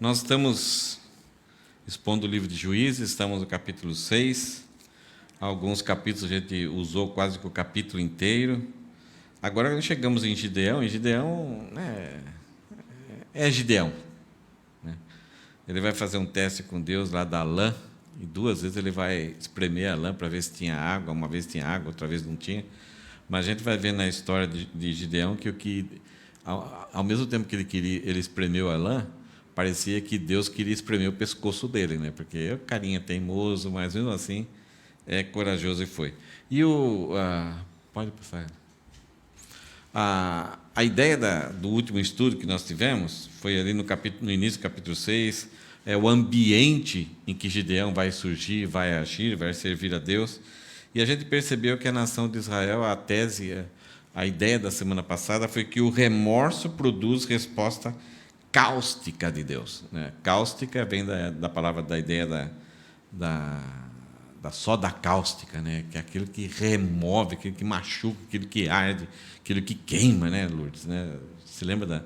Nós estamos expondo o livro de Juízes, estamos no capítulo 6. Alguns capítulos a gente usou quase que o capítulo inteiro. Agora chegamos em Gideão, e Gideão é Gideão, né? Ele vai fazer um teste com Deus lá da lã, e 2 vezes ele vai espremer a lã para ver se tinha água. Uma vez tinha água, outra vez não tinha. Mas a gente vai ver na história de Gideão que ao mesmo tempo que ele espremeu a lã, parecia que Deus queria espremer o pescoço dele, né? Porque é o carinha teimoso, mas mesmo assim é corajoso e foi. E pode passar. A ideia do último estudo que nós tivemos foi ali no início do capítulo 6, é o ambiente em que Gideão vai surgir, vai agir, vai servir a Deus. E a gente percebeu que a nação de Israel, a ideia da semana passada foi que o remorso produz resposta cáustica de Deus, né? Cáustica vem da palavra, da ideia da soda cáustica, né? Que é aquilo que remove, aquilo que machuca, aquilo que arde, aquilo que queima, né, Lourdes? Né? Se lembra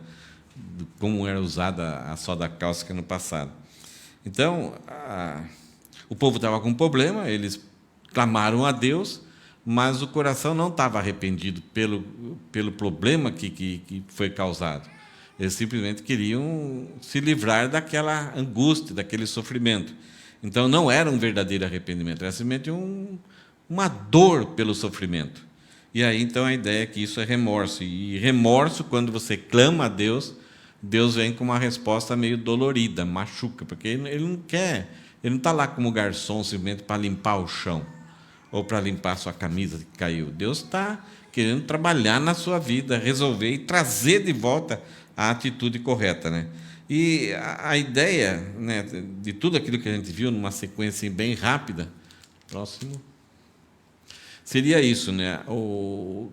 de como era usada a soda cáustica no passado? Então, o povo estava com um problema, eles clamaram a Deus, mas o coração não estava arrependido pelo problema que foi causado. Eles simplesmente queriam se livrar daquela angústia, daquele sofrimento. Então, não era um verdadeiro arrependimento, era simplesmente uma dor pelo sofrimento. E aí, então, a ideia é que isso é remorso. E remorso, quando você clama a Deus, Deus vem com uma resposta meio dolorida, machuca, porque ele não quer, ele não está lá como garçom simplesmente para limpar o chão ou para limpar a sua camisa que caiu. Deus está querendo trabalhar na sua vida, resolver e trazer de volta a atitude correta, né? E a ideia, né, de tudo aquilo que a gente viu numa sequência bem rápida, próximo, seria isso, né? O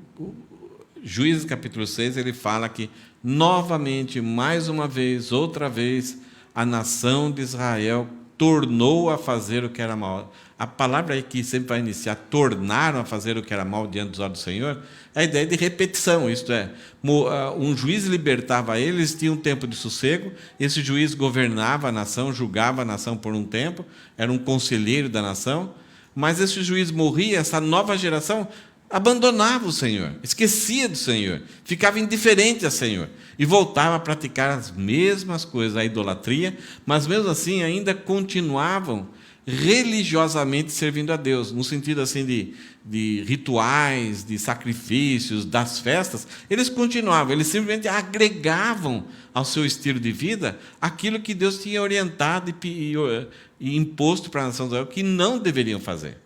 Juízes capítulo 6, ele fala que novamente, mais uma vez, outra vez, a nação de Israel tornou a fazer o que era mal. A palavra aí que sempre vai iniciar, tornaram a fazer o que era mal diante dos olhos do Senhor, é a ideia de repetição, isto é, um juiz libertava eles, tinha um tempo de sossego, esse juiz governava a nação, julgava a nação por um tempo, era um conselheiro da nação, mas esse juiz morria, essa nova geração abandonava o Senhor, esquecia do Senhor, ficava indiferente ao Senhor e voltava a praticar as mesmas coisas, a idolatria, mas mesmo assim ainda continuavam religiosamente servindo a Deus, no sentido assim de rituais, de sacrifícios, das festas. Eles continuavam, eles simplesmente agregavam ao seu estilo de vida aquilo que Deus tinha orientado e imposto para a nação de Israel que não deveriam fazer.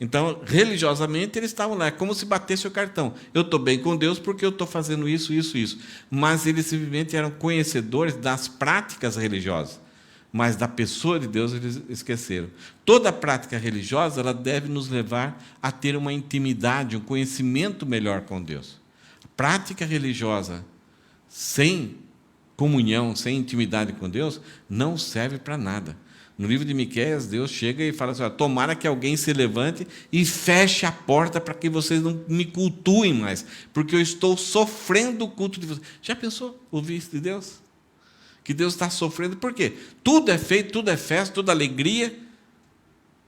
Então, religiosamente, eles estavam lá, é como se batesse o cartão. Eu estou bem com Deus porque eu estou fazendo isso, isso, isso. Mas eles simplesmente eram conhecedores das práticas religiosas. Mas da pessoa de Deus eles esqueceram. Toda prática religiosa ela deve nos levar a ter uma intimidade, um conhecimento melhor com Deus. A prática religiosa sem comunhão, sem intimidade com Deus, não serve para nada. No livro de Miqueias, Deus chega e fala assim: tomara que alguém se levante e feche a porta para que vocês não me cultuem mais, porque eu estou sofrendo o culto de vocês. Já pensou ouvir isso de Deus? Que Deus está sofrendo, por quê? Tudo é feito, tudo é festa, tudo é alegria,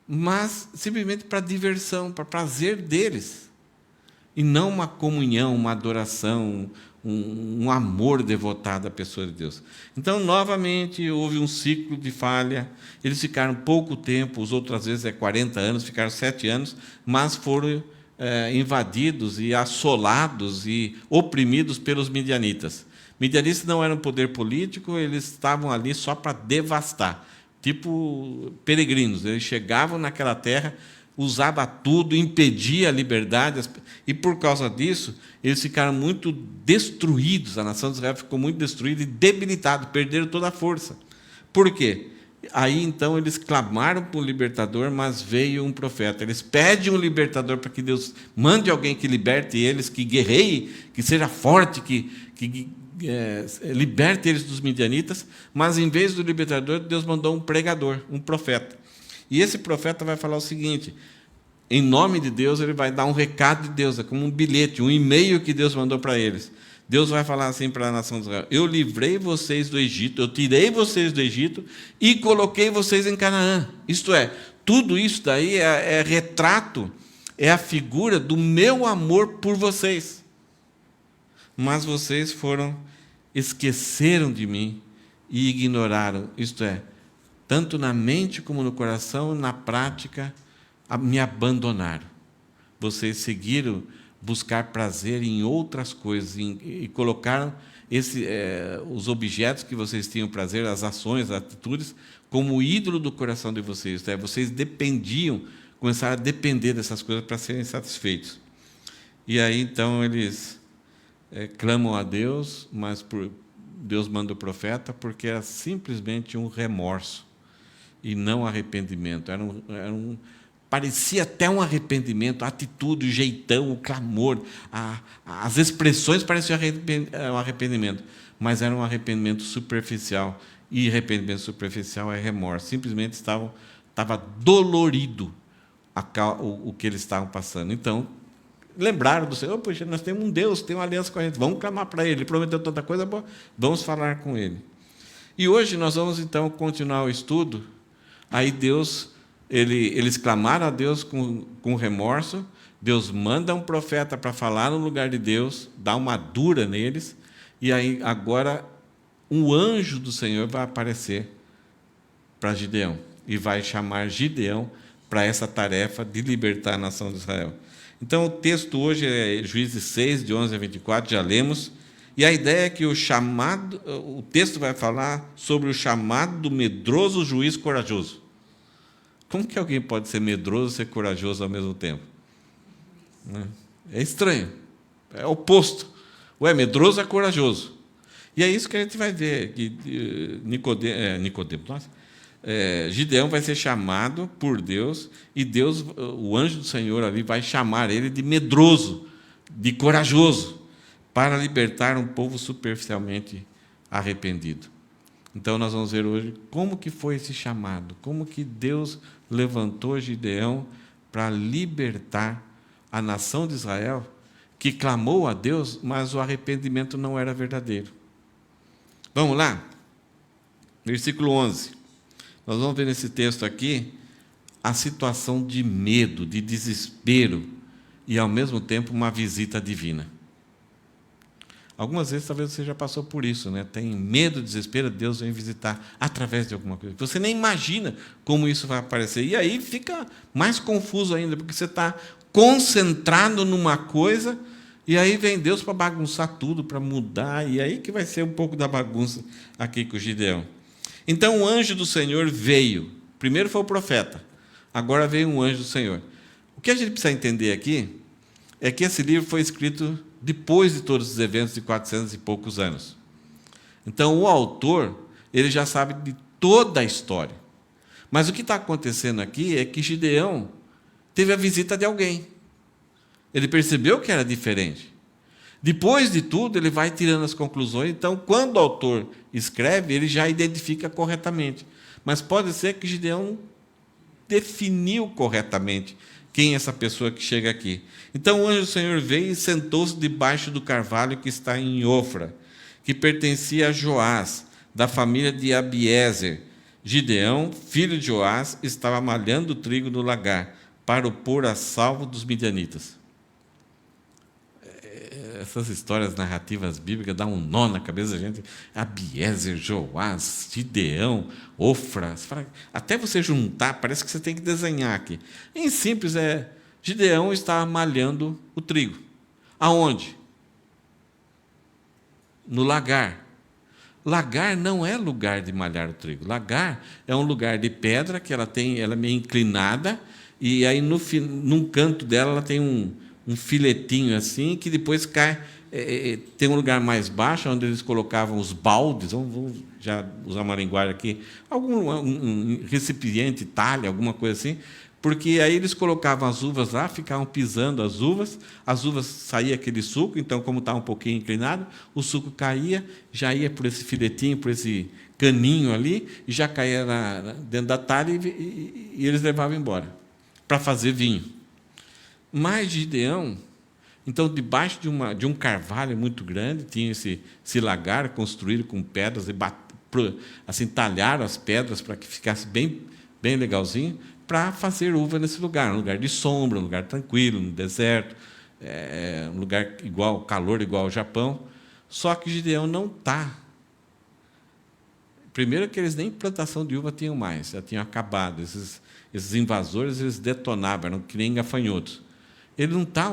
mas simplesmente para diversão, para prazer deles, e não uma comunhão, uma adoração, um amor devotado à pessoa de Deus. Então, novamente, houve um ciclo de falha, eles ficaram pouco tempo, os outros às vezes 40 anos, ficaram 7 anos, mas foram invadidos e assolados e oprimidos pelos midianitas. Midianitas não eram poder político, eles estavam ali só para devastar, tipo peregrinos. Eles chegavam naquela terra, usavam tudo, impediam a liberdade, e por causa disso, eles ficaram muito destruídos, a nação de Israel ficou muito destruída e debilitada, perderam toda a força. Por quê? Aí, então, eles clamaram por um libertador, mas veio um profeta. Eles pedem um libertador para que Deus mande alguém que liberte eles, que guerreie, que seja forte, que liberte eles dos midianitas, mas, em vez do libertador, Deus mandou um pregador, um profeta. E esse profeta vai falar o seguinte: em nome de Deus, ele vai dar um recado de Deus, é como um bilhete, um e-mail que Deus mandou para eles. Deus vai falar assim para a nação de Israel: eu livrei vocês do Egito, eu tirei vocês do Egito e coloquei vocês em Canaã. Isto é, tudo isso daí é retrato, é a figura do meu amor por vocês. Mas vocês esqueceram de mim e ignoraram, isto é, tanto na mente como no coração, na prática, me abandonaram. Vocês seguiram buscar prazer em outras coisas e colocaram os objetos que vocês tinham prazer, as ações, as atitudes, como ídolo do coração de vocês. Isto é, vocês começaram a depender dessas coisas para serem satisfeitos. E aí, então, eles clamam a Deus, mas Deus manda o profeta porque era simplesmente um remorso e não arrependimento. Parecia até um arrependimento, a atitude, o jeitão, o clamor, as expressões pareciam um arrependimento, mas era um arrependimento superficial, e arrependimento superficial é remorso. Simplesmente estava dolorido o que eles estavam passando. Então, lembraram do Senhor: poxa, nós temos um Deus, tem uma aliança com a gente, vamos clamar para Ele, Ele prometeu tanta coisa boa, vamos falar com Ele. E hoje nós vamos, então, continuar o estudo. Aí eles clamaram a Deus com remorso, Deus manda um profeta para falar no lugar de Deus, dá uma dura neles, e aí agora um anjo do Senhor vai aparecer para Gideão, e vai chamar Gideão para essa tarefa de libertar a nação de Israel. Então, o texto hoje é Juízes 6, de 11 a 24, já lemos, e a ideia é que o texto vai falar sobre o chamado do medroso juiz corajoso. Como que alguém pode ser medroso e ser corajoso ao mesmo tempo? É estranho, é oposto. Medroso é corajoso. E é isso que a gente vai ver, que Gideão vai ser chamado por Deus, e Deus, o anjo do Senhor ali, vai chamar ele de medroso, de corajoso, para libertar um povo superficialmente arrependido. Então, nós vamos ver hoje como que foi esse chamado, como que Deus levantou Gideão para libertar a nação de Israel, que clamou a Deus, mas o arrependimento não era verdadeiro. Vamos lá? Versículo 11. Nós vamos ver nesse texto aqui a situação de medo, de desespero, e, ao mesmo tempo, uma visita divina. Algumas vezes, talvez você já passou por isso, né? Tem medo, desespero, Deus vem visitar através de alguma coisa. Você nem imagina como isso vai aparecer. E aí fica mais confuso ainda, porque você está concentrado numa coisa, e aí vem Deus para bagunçar tudo, para mudar, e aí que vai ser um pouco da bagunça aqui com o Gideão. Então, o anjo do Senhor veio. Primeiro foi o profeta, agora veio um anjo do Senhor. O que a gente precisa entender aqui é que esse livro foi escrito depois de todos os eventos de 400 e poucos anos. Então, o autor, ele já sabe de toda a história. Mas o que está acontecendo aqui é que Gideão teve a visita de alguém. Ele percebeu que era diferente. Depois de tudo, ele vai tirando as conclusões. Então, quando o autor escreve, ele já identifica corretamente. Mas pode ser que Gideão definiu corretamente quem é essa pessoa que chega aqui. Então o anjo do Senhor veio e sentou-se debaixo do carvalho que está em Ofra, que pertencia a Joás, da família de Abiezer. Gideão, filho de Joás, estava malhando o trigo no lagar, para o pôr a salvo dos midianitas. Essas histórias narrativas bíblicas dão um nó na cabeça da gente. Abiezer, Joás, Gideão, Ofra. Até você juntar, parece que você tem que desenhar aqui. Em simples, Gideão estava malhando o trigo. Aonde? No lagar. Lagar não é lugar de malhar o trigo. Lagar é um lugar de pedra que ela é meio inclinada, e aí num canto dela ela tem um filetinho assim, que depois cai. Tem um lugar mais baixo, onde eles colocavam os baldes, vamos já usar uma linguagem aqui, um recipiente, talha, alguma coisa assim, porque aí eles colocavam as uvas lá, ficavam pisando as uvas saía aquele suco, então, como estava um pouquinho inclinado, o suco caía, já ia por esse filetinho, por esse caninho ali, e já caía dentro da talha, e eles levavam embora, para fazer vinho. Mas Gideão, Então, debaixo de um carvalho muito grande, tinha esse lagar construído com pedras, e assim, talharam as pedras para que ficasse bem, bem legalzinho, para fazer uva nesse lugar, um lugar de sombra, um lugar tranquilo, no deserto, um lugar igual, calor igual ao Japão. Só que Gideão não está. Primeiro que eles nem plantação de uva tinham mais, já tinham acabado. Esses invasores, eles detonavam, eram que nem gafanhotos. Ele não está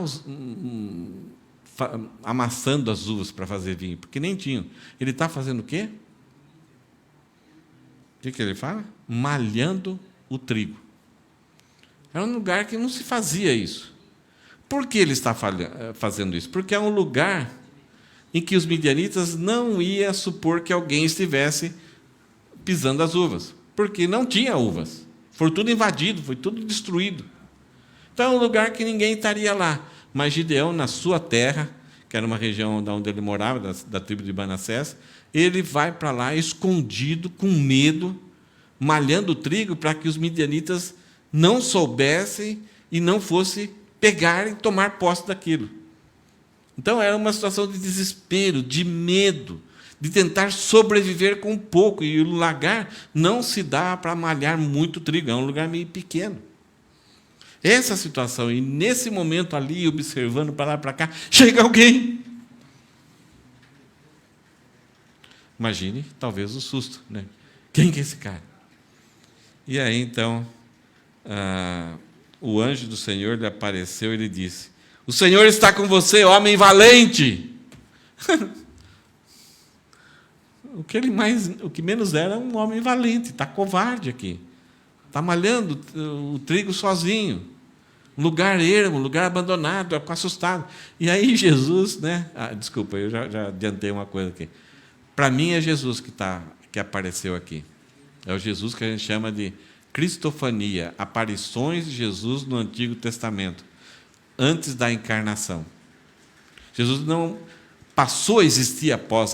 amassando as uvas para fazer vinho, porque nem tinham. Ele está fazendo o quê? O que ele fala? Malhando o trigo. Era um lugar que não se fazia isso. Por que ele está fazendo isso? Porque é um lugar em que os midianitas não iam supor que alguém estivesse pisando as uvas, porque não tinha uvas. Foi tudo invadido, foi tudo destruído. Então, é um lugar que ninguém estaria lá. Mas Gideão, na sua terra, que era uma região onde ele morava, da tribo de Manassés, ele vai para lá escondido, com medo, malhando o trigo para que os midianitas não soubessem e não fossem pegar e tomar posse daquilo. Então, era uma situação de desespero, de medo, de tentar sobreviver com pouco. E o lagar não se dá para malhar muito trigo, é um lugar meio pequeno. Essa situação, e nesse momento ali, observando para lá e para cá, chega alguém. Imagine, talvez, o susto, né? Quem que é esse cara? E aí, então, o anjo do Senhor lhe apareceu e lhe disse: o Senhor está com você, homem valente. O que menos era um homem valente, está covarde aqui. Está malhando o trigo sozinho. Um lugar ermo, um lugar abandonado, assustado. E aí Jesus, né? Desculpa, eu já adiantei uma coisa aqui. Para mim é Jesus que apareceu aqui. É o Jesus que a gente chama de cristofania, aparições de Jesus no Antigo Testamento, antes da encarnação. Jesus não passou a existir após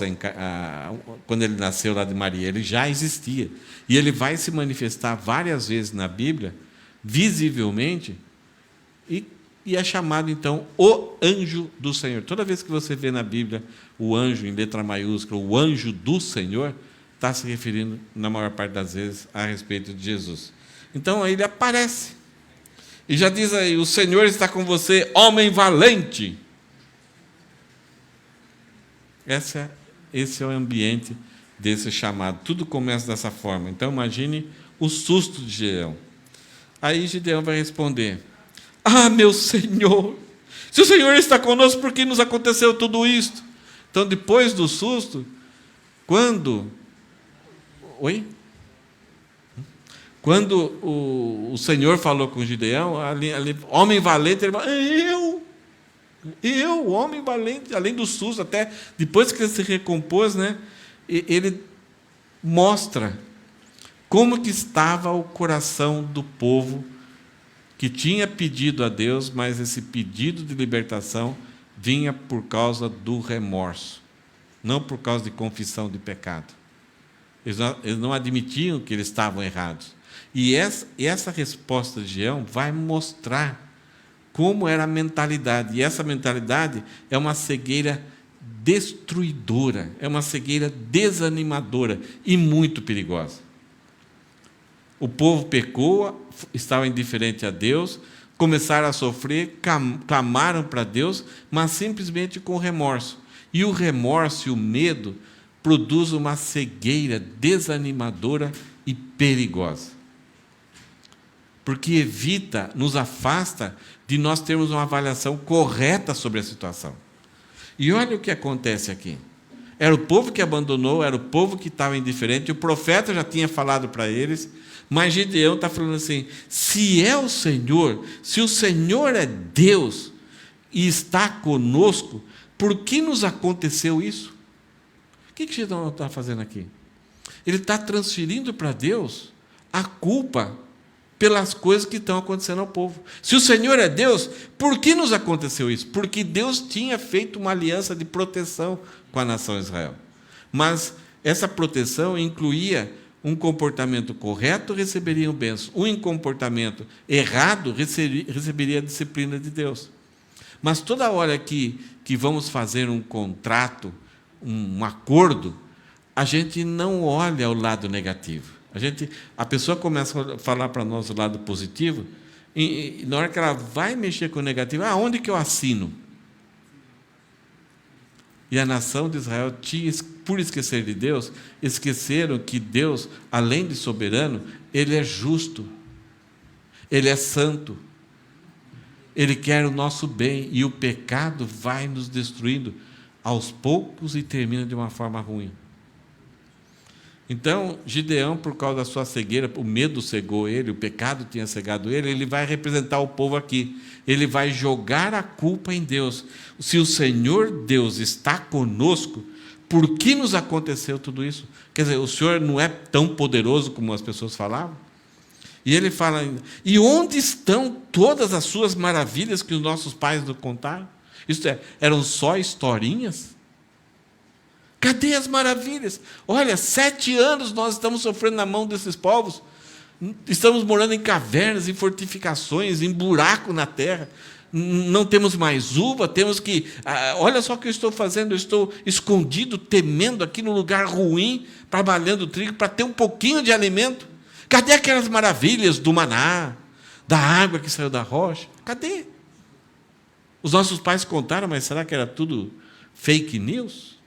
quando ele nasceu lá de Maria, ele já existia. E ele vai se manifestar várias vezes na Bíblia, visivelmente, e é chamado, então, o anjo do Senhor. Toda vez que você vê na Bíblia o anjo em letra maiúscula, o anjo do Senhor, está se referindo, na maior parte das vezes, a respeito de Jesus. Então, aí ele aparece. E já diz aí: o Senhor está com você, homem valente. Esse é o ambiente desse chamado. Tudo começa dessa forma. Então, imagine o susto de Gideão. Aí Gideão vai responder: ah, meu Senhor, se o Senhor está conosco, por que nos aconteceu tudo isto? Então, depois do susto, quando o Senhor falou com Gideão, ali, homem valente, ele falou: eu, homem valente, além do susto, até depois que ele se recompôs, né, ele mostra como que estava o coração do povo que tinha pedido a Deus, mas esse pedido de libertação vinha por causa do remorso, não por causa de confissão de pecado. Eles não admitiam que eles estavam errados. E essa resposta de Gideão vai mostrar como era a mentalidade. E essa mentalidade é uma cegueira destruidora, é uma cegueira desanimadora e muito perigosa. O povo pecou, estava indiferente a Deus, começaram a sofrer, clamaram para Deus, mas simplesmente com remorso. E o remorso e o medo produzem uma cegueira desanimadora e perigosa. Porque nos afasta de nós termos uma avaliação correta sobre a situação. E olha o que acontece aqui. Era o povo que abandonou, era o povo que estava indiferente, o profeta já tinha falado para eles, mas Gideão está falando assim: se é o Senhor, se o Senhor é Deus e está conosco, por que nos aconteceu isso? O que Gideão está fazendo aqui? Ele está transferindo para Deus a culpa pelas coisas que estão acontecendo ao povo. Se o Senhor é Deus, por que nos aconteceu isso? Porque Deus tinha feito uma aliança de proteção com a nação de Israel. Mas essa proteção incluía um comportamento correto, receberiam bênçãos. Um comportamento errado, receberia a disciplina de Deus. Mas toda hora que vamos fazer um contrato, um acordo, a gente não olha o lado negativo. A pessoa começa a falar para nós o lado positivo, e na hora que ela vai mexer com o negativo, onde que eu assino? E a nação de Israel, por esquecer de Deus, esqueceram que Deus, além de soberano, Ele é justo, Ele é santo, Ele quer o nosso bem, e o pecado vai nos destruindo aos poucos e termina de uma forma ruim. Então, Gideão, por causa da sua cegueira, o medo cegou ele, o pecado tinha cegado ele, ele vai representar o povo aqui. Ele vai jogar a culpa em Deus. Se o Senhor Deus está conosco, por que nos aconteceu tudo isso? Quer dizer, o Senhor não é tão poderoso como as pessoas falavam? E ele fala ainda, e onde estão todas as suas maravilhas que os nossos pais nos contaram? Isto é, eram só historinhas? Cadê as maravilhas? Olha, 7 anos nós estamos sofrendo na mão desses povos. Estamos morando em cavernas, em fortificações, em buraco na terra. Não temos mais uva, temos que... olha só o que eu estou fazendo, eu estou escondido, temendo aqui no lugar ruim, trabalhando trigo, para ter um pouquinho de alimento. Cadê aquelas maravilhas do maná, da água que saiu da rocha? Cadê? Os nossos pais contaram, mas será que era tudo fake news?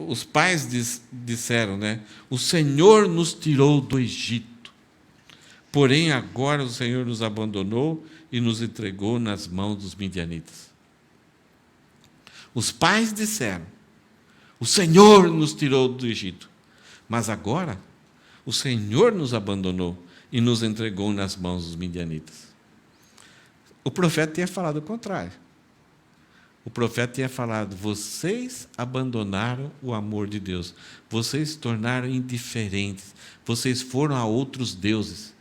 Os pais disseram, né? O Senhor nos tirou do Egito, porém agora o Senhor nos abandonou e nos entregou nas mãos dos midianitas. Os pais disseram, o Senhor nos tirou do Egito, mas agora o Senhor nos abandonou e nos entregou nas mãos dos midianitas. O profeta tinha falado o contrário. O profeta tinha falado, vocês abandonaram o amor de Deus, vocês se tornaram indiferentes, vocês foram a outros deuses.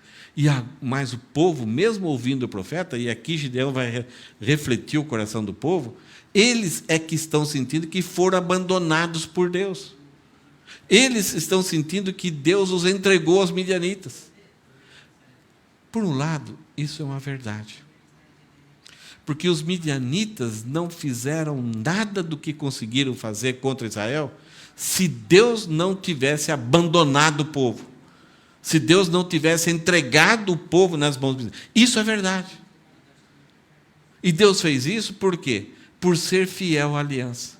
Mas o povo, mesmo ouvindo o profeta, e aqui Gideão vai refletir o coração do povo, eles é que estão sentindo que foram abandonados por Deus. Eles estão sentindo que Deus os entregou aos midianitas. Por um lado, isso é uma verdade. Porque os midianitas não fizeram nada do que conseguiram fazer contra Israel se Deus não tivesse abandonado o povo, se Deus não tivesse entregado o povo nas mãos de Israel. Isso é verdade. E Deus fez isso por quê? Por ser fiel à aliança.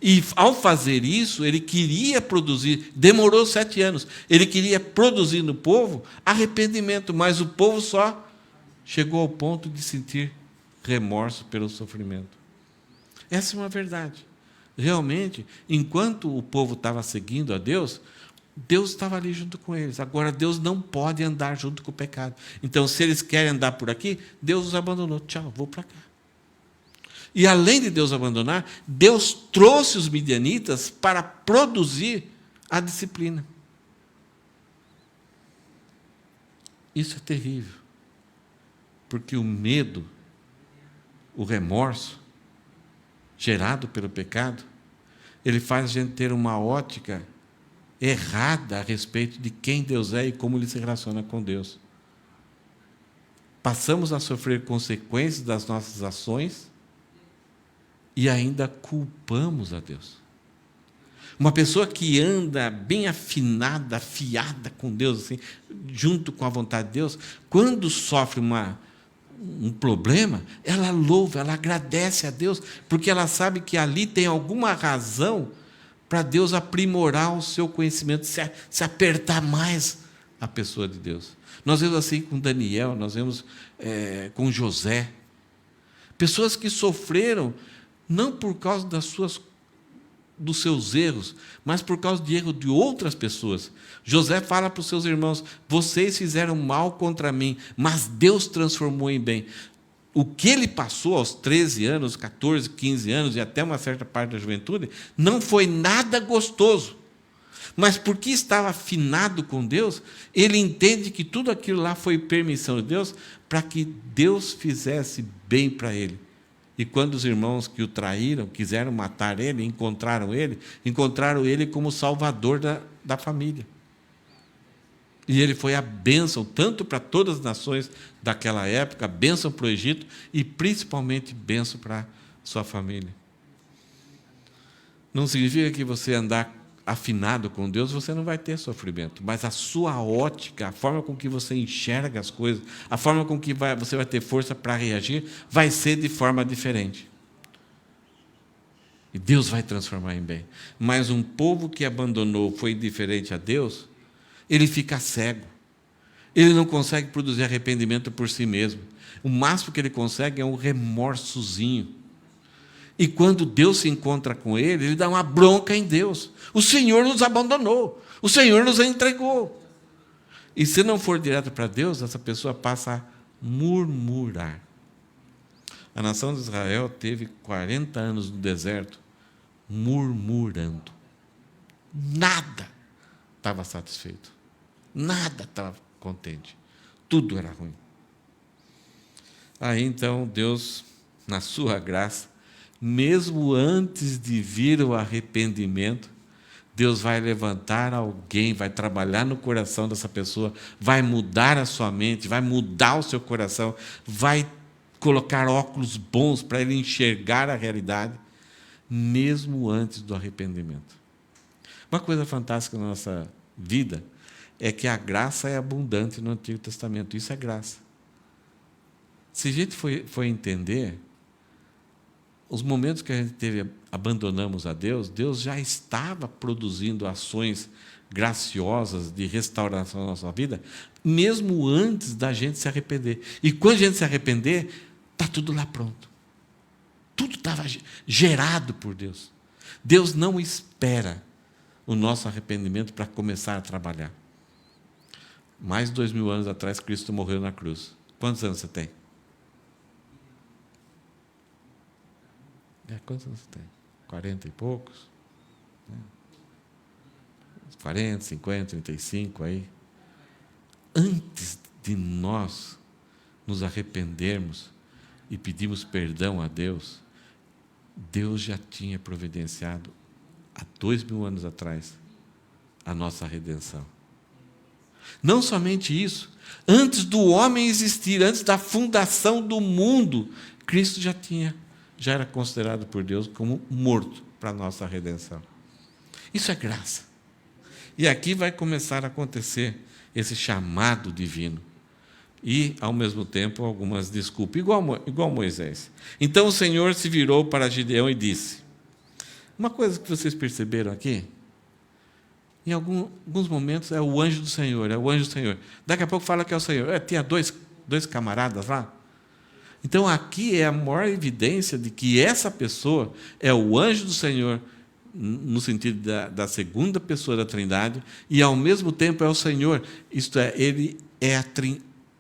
E ao fazer isso, ele queria produzir, demorou 7 anos, ele queria produzir no povo arrependimento, mas o povo só chegou ao ponto de sentir remorso pelo sofrimento. Essa é uma verdade. Realmente, enquanto o povo estava seguindo a Deus, Deus estava ali junto com eles. Agora, Deus não pode andar junto com o pecado. Então, se eles querem andar por aqui, Deus os abandonou. Tchau, vou para cá. E além de Deus abandonar, Deus trouxe os midianitas para produzir a disciplina. Isso é terrível. Porque o medo, o remorso, gerado pelo pecado, ele faz a gente ter uma ótica errada a respeito de quem Deus é e como ele se relaciona com Deus. Passamos a sofrer consequências das nossas ações e ainda culpamos a Deus. Uma pessoa que anda bem afinada, afiada com Deus, assim, junto com a vontade de Deus, quando sofre um problema, ela louva, ela agradece a Deus, porque ela sabe que ali tem alguma razão para Deus aprimorar o seu conhecimento, se apertar mais a pessoa de Deus. Nós vemos assim com Daniel, nós vemos com José. Pessoas que sofreram, não por causa dos seus erros, mas por causa de erro de outras pessoas. José fala para os seus irmãos, vocês fizeram mal contra mim, mas Deus transformou em bem. O que ele passou aos 13 anos, 14, 15 anos e até uma certa parte da juventude, não foi nada gostoso. Mas porque estava afinado com Deus, ele entende que tudo aquilo lá foi permissão de Deus para que Deus fizesse bem para ele. E quando os irmãos que o traíram, quiseram matar ele, encontraram ele como salvador da família. E ele foi a bênção, tanto para todas as nações daquela época, bênção para o Egito e principalmente bênção para sua família. Não significa que você andar afinado com Deus, você não vai ter sofrimento, mas a sua ótica, a forma com que você enxerga as coisas, a forma com que você vai ter força para reagir, vai ser de forma diferente. E Deus vai transformar em bem. Mas um povo que abandonou, foi indiferente a Deus, ele fica cego. Ele não consegue produzir arrependimento por si mesmo. O máximo que ele consegue é um remorsozinho. E quando Deus se encontra com ele, ele dá uma bronca em Deus. O Senhor nos abandonou. O Senhor nos entregou. E se não for direto para Deus, essa pessoa passa a murmurar. A nação de Israel teve 40 anos no deserto murmurando. Nada estava satisfeito. Nada estava contente. Tudo era ruim. Aí então Deus, na sua graça, mesmo antes de vir o arrependimento, Deus vai levantar alguém, vai trabalhar no coração dessa pessoa, vai mudar a sua mente, vai mudar o seu coração, vai colocar óculos bons para ele enxergar a realidade, mesmo antes do arrependimento. Uma coisa fantástica na nossa vida é que a graça é abundante no Antigo Testamento. Isso é graça. Se a gente for entender, os momentos que a gente abandonamos a Deus, Deus já estava produzindo ações graciosas de restauração na nossa vida, mesmo antes da gente se arrepender. E quando a gente se arrepender, está tudo lá pronto. Tudo estava gerado por Deus. Deus não espera o nosso arrependimento para começar a trabalhar. Mais de 2000 anos atrás, Cristo morreu na cruz. Quantos anos você tem? Quantos anos você tem? 40 e poucos? 40, 50, 35 aí. Antes de nós nos arrependermos e pedirmos perdão a Deus, Deus já tinha providenciado há 2000 anos atrás a nossa redenção. Não somente isso, antes do homem existir, antes da fundação do mundo, Cristo já era considerado por Deus como morto para a nossa redenção. Isso é graça. E aqui vai começar a acontecer esse chamado divino. E, ao mesmo tempo, algumas desculpas, igual Moisés. Então o Senhor se virou para Gideão e disse, uma coisa que vocês perceberam aqui, em alguns momentos é o anjo do Senhor, é o anjo do Senhor. Daqui a pouco fala que é o Senhor. Tinha dois camaradas lá. Então, aqui é a maior evidência de que essa pessoa é o anjo do Senhor, no sentido da segunda pessoa da Trindade, e, ao mesmo tempo, é o Senhor. Isto é, ele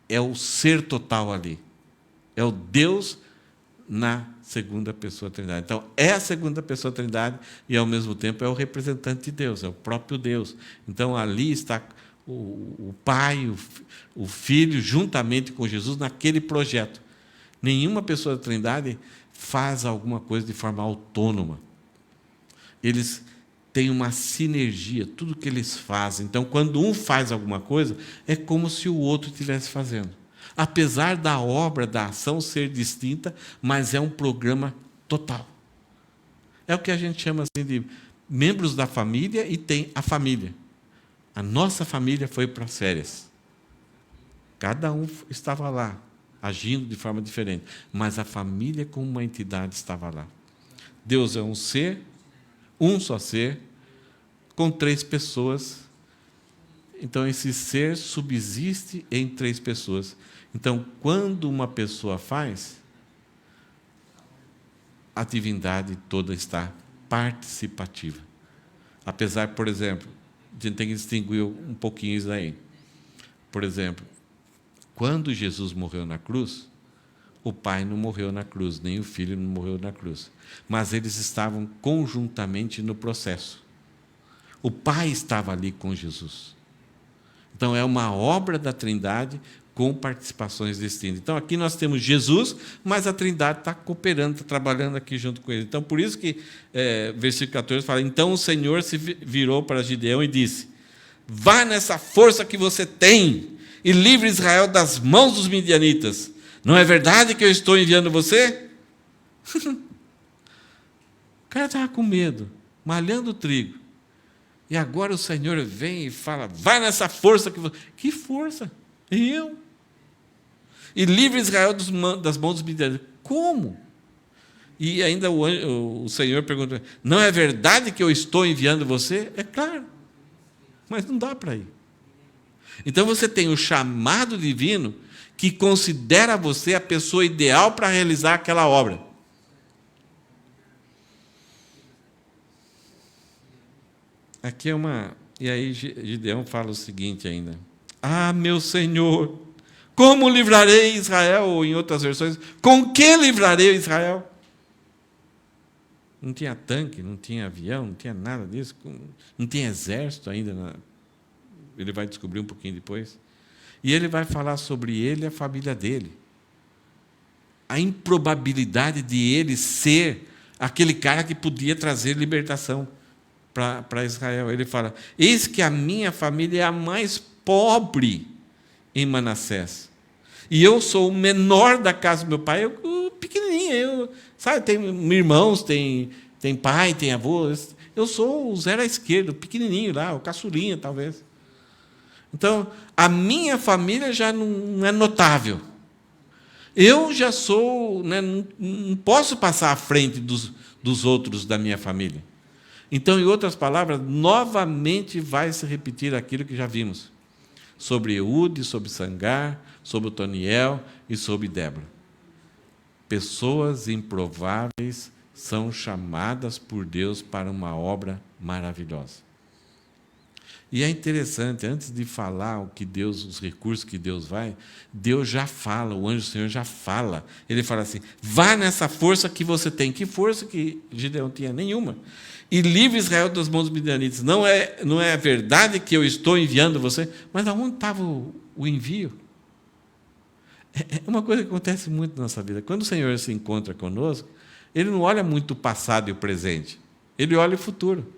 é o ser total ali. É o Deus na segunda pessoa da Trindade. Então, é a segunda pessoa da Trindade e, ao mesmo tempo, é o representante de Deus, é o próprio Deus. Então, ali está o Pai, o Filho, juntamente com Jesus, naquele projeto. Nenhuma pessoa da Trindade faz alguma coisa de forma autônoma. Eles têm uma sinergia, tudo que eles fazem. Então, quando um faz alguma coisa, é como se o outro estivesse fazendo. Apesar da obra, da ação ser distinta, mas é um programa total. É o que a gente chama assim de membros da família e tem a família. A nossa família foi para as férias. Cada um estava lá, agindo de forma diferente, mas a família como uma entidade estava lá. Deus é um ser, um só ser, com 3 pessoas. Então, esse ser subsiste em 3 pessoas. Então, quando uma pessoa faz, a divindade toda está participativa. Apesar, por exemplo, a gente tem que distinguir um pouquinho isso aí. Por exemplo, quando Jesus morreu na cruz, o Pai não morreu na cruz, nem o Filho não morreu na cruz. Mas eles estavam conjuntamente no processo. O Pai estava ali com Jesus. Então, é uma obra da Trindade com participações distintas. Então, aqui nós temos Jesus, mas a Trindade está cooperando, está trabalhando aqui junto com ele. Então, por isso que, versículo 14 fala, então o Senhor se virou para Gideão e disse, vá nessa força que você tem e livre Israel das mãos dos midianitas. Não é verdade que eu estou enviando você? O cara estava com medo, malhando o trigo. E agora o Senhor vem e fala, vai nessa força que você... Que força? Eu? E livre Israel das mãos dos midianitas. Como? E ainda o Senhor pergunta, não é verdade que eu estou enviando você? É claro, mas não dá para ir. Então você tem o chamado divino que considera você a pessoa ideal para realizar aquela obra. Aqui é uma... E aí Gideão fala o seguinte ainda. Ah, meu Senhor, como livrarei Israel? Ou em outras versões, com que livrarei Israel? Não tinha tanque, não tinha avião, não tinha nada disso. Não tinha exército ainda. Ele vai descobrir um pouquinho depois. E ele vai falar sobre ele e a família dele. A improbabilidade de ele ser aquele cara que podia trazer libertação para Israel. Ele fala, eis que a minha família é a mais pobre em Manassés. E eu sou o menor da casa do meu pai, eu pequenininho. Sabe, tem irmãos, tem pai, tem avô. Eu sou o zero à esquerda, o pequenininho lá, o caçulinha, talvez. Então, a minha família já não é notável. Eu já sou, né, não posso passar à frente dos outros da minha família. Então, em outras palavras, novamente vai se repetir aquilo que já vimos. Sobre Eude, sobre Sangar, sobre Otoniel e sobre Débora. Pessoas improváveis são chamadas por Deus para uma obra maravilhosa. E é interessante, antes de falar os recursos que Deus Deus já fala, o anjo do Senhor já fala. Ele fala assim, vá nessa força que você tem. Que força que Gideão tinha? Nenhuma. E livre Israel das mãos dos midianitas. Não é verdade que eu estou enviando você? Mas aonde estava o envio? É uma coisa que acontece muito na nossa vida. Quando o Senhor se encontra conosco, Ele não olha muito o passado e o presente. Ele olha o futuro.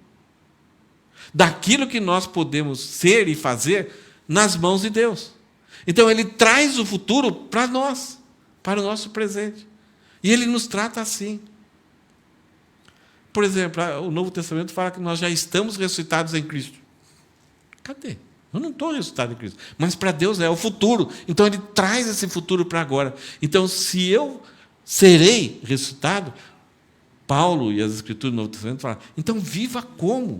Daquilo que nós podemos ser e fazer nas mãos de Deus. Então, Ele traz o futuro para nós, para o nosso presente. E Ele nos trata assim. Por exemplo, o Novo Testamento fala que nós já estamos ressuscitados em Cristo. Cadê? Eu não estou ressuscitado em Cristo. Mas para Deus é o futuro. Então, Ele traz esse futuro para agora. Então, se eu serei ressuscitado, Paulo e as Escrituras do Novo Testamento falam, então viva como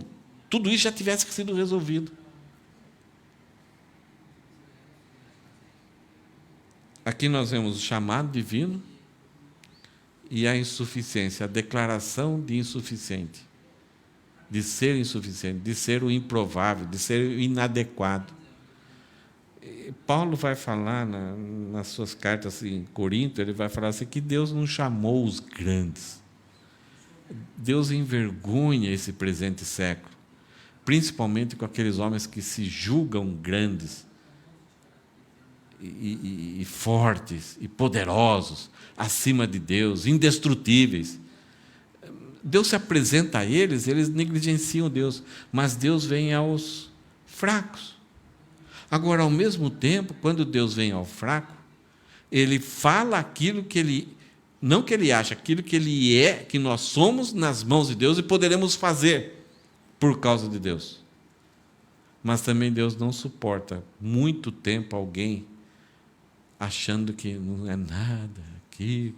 tudo isso já tivesse sido resolvido. Aqui nós vemos o chamado divino e a insuficiência, a declaração de insuficiente, de ser insuficiente, de ser o improvável, de ser o inadequado. Paulo vai falar nas suas cartas em Corinto, ele vai falar assim, que Deus não chamou os grandes. Deus envergonha esse presente século, principalmente com aqueles homens que se julgam grandes e fortes e poderosos acima de Deus, indestrutíveis. Deus se apresenta a eles, eles negligenciam Deus, mas Deus vem aos fracos. Agora, ao mesmo tempo, quando Deus vem ao fraco, Ele fala aquilo que Ele, não que Ele acha, aquilo que Ele é, que nós somos nas mãos de Deus e poderemos fazer por causa de Deus. Mas também Deus não suporta muito tempo alguém achando que não é nada, aquilo.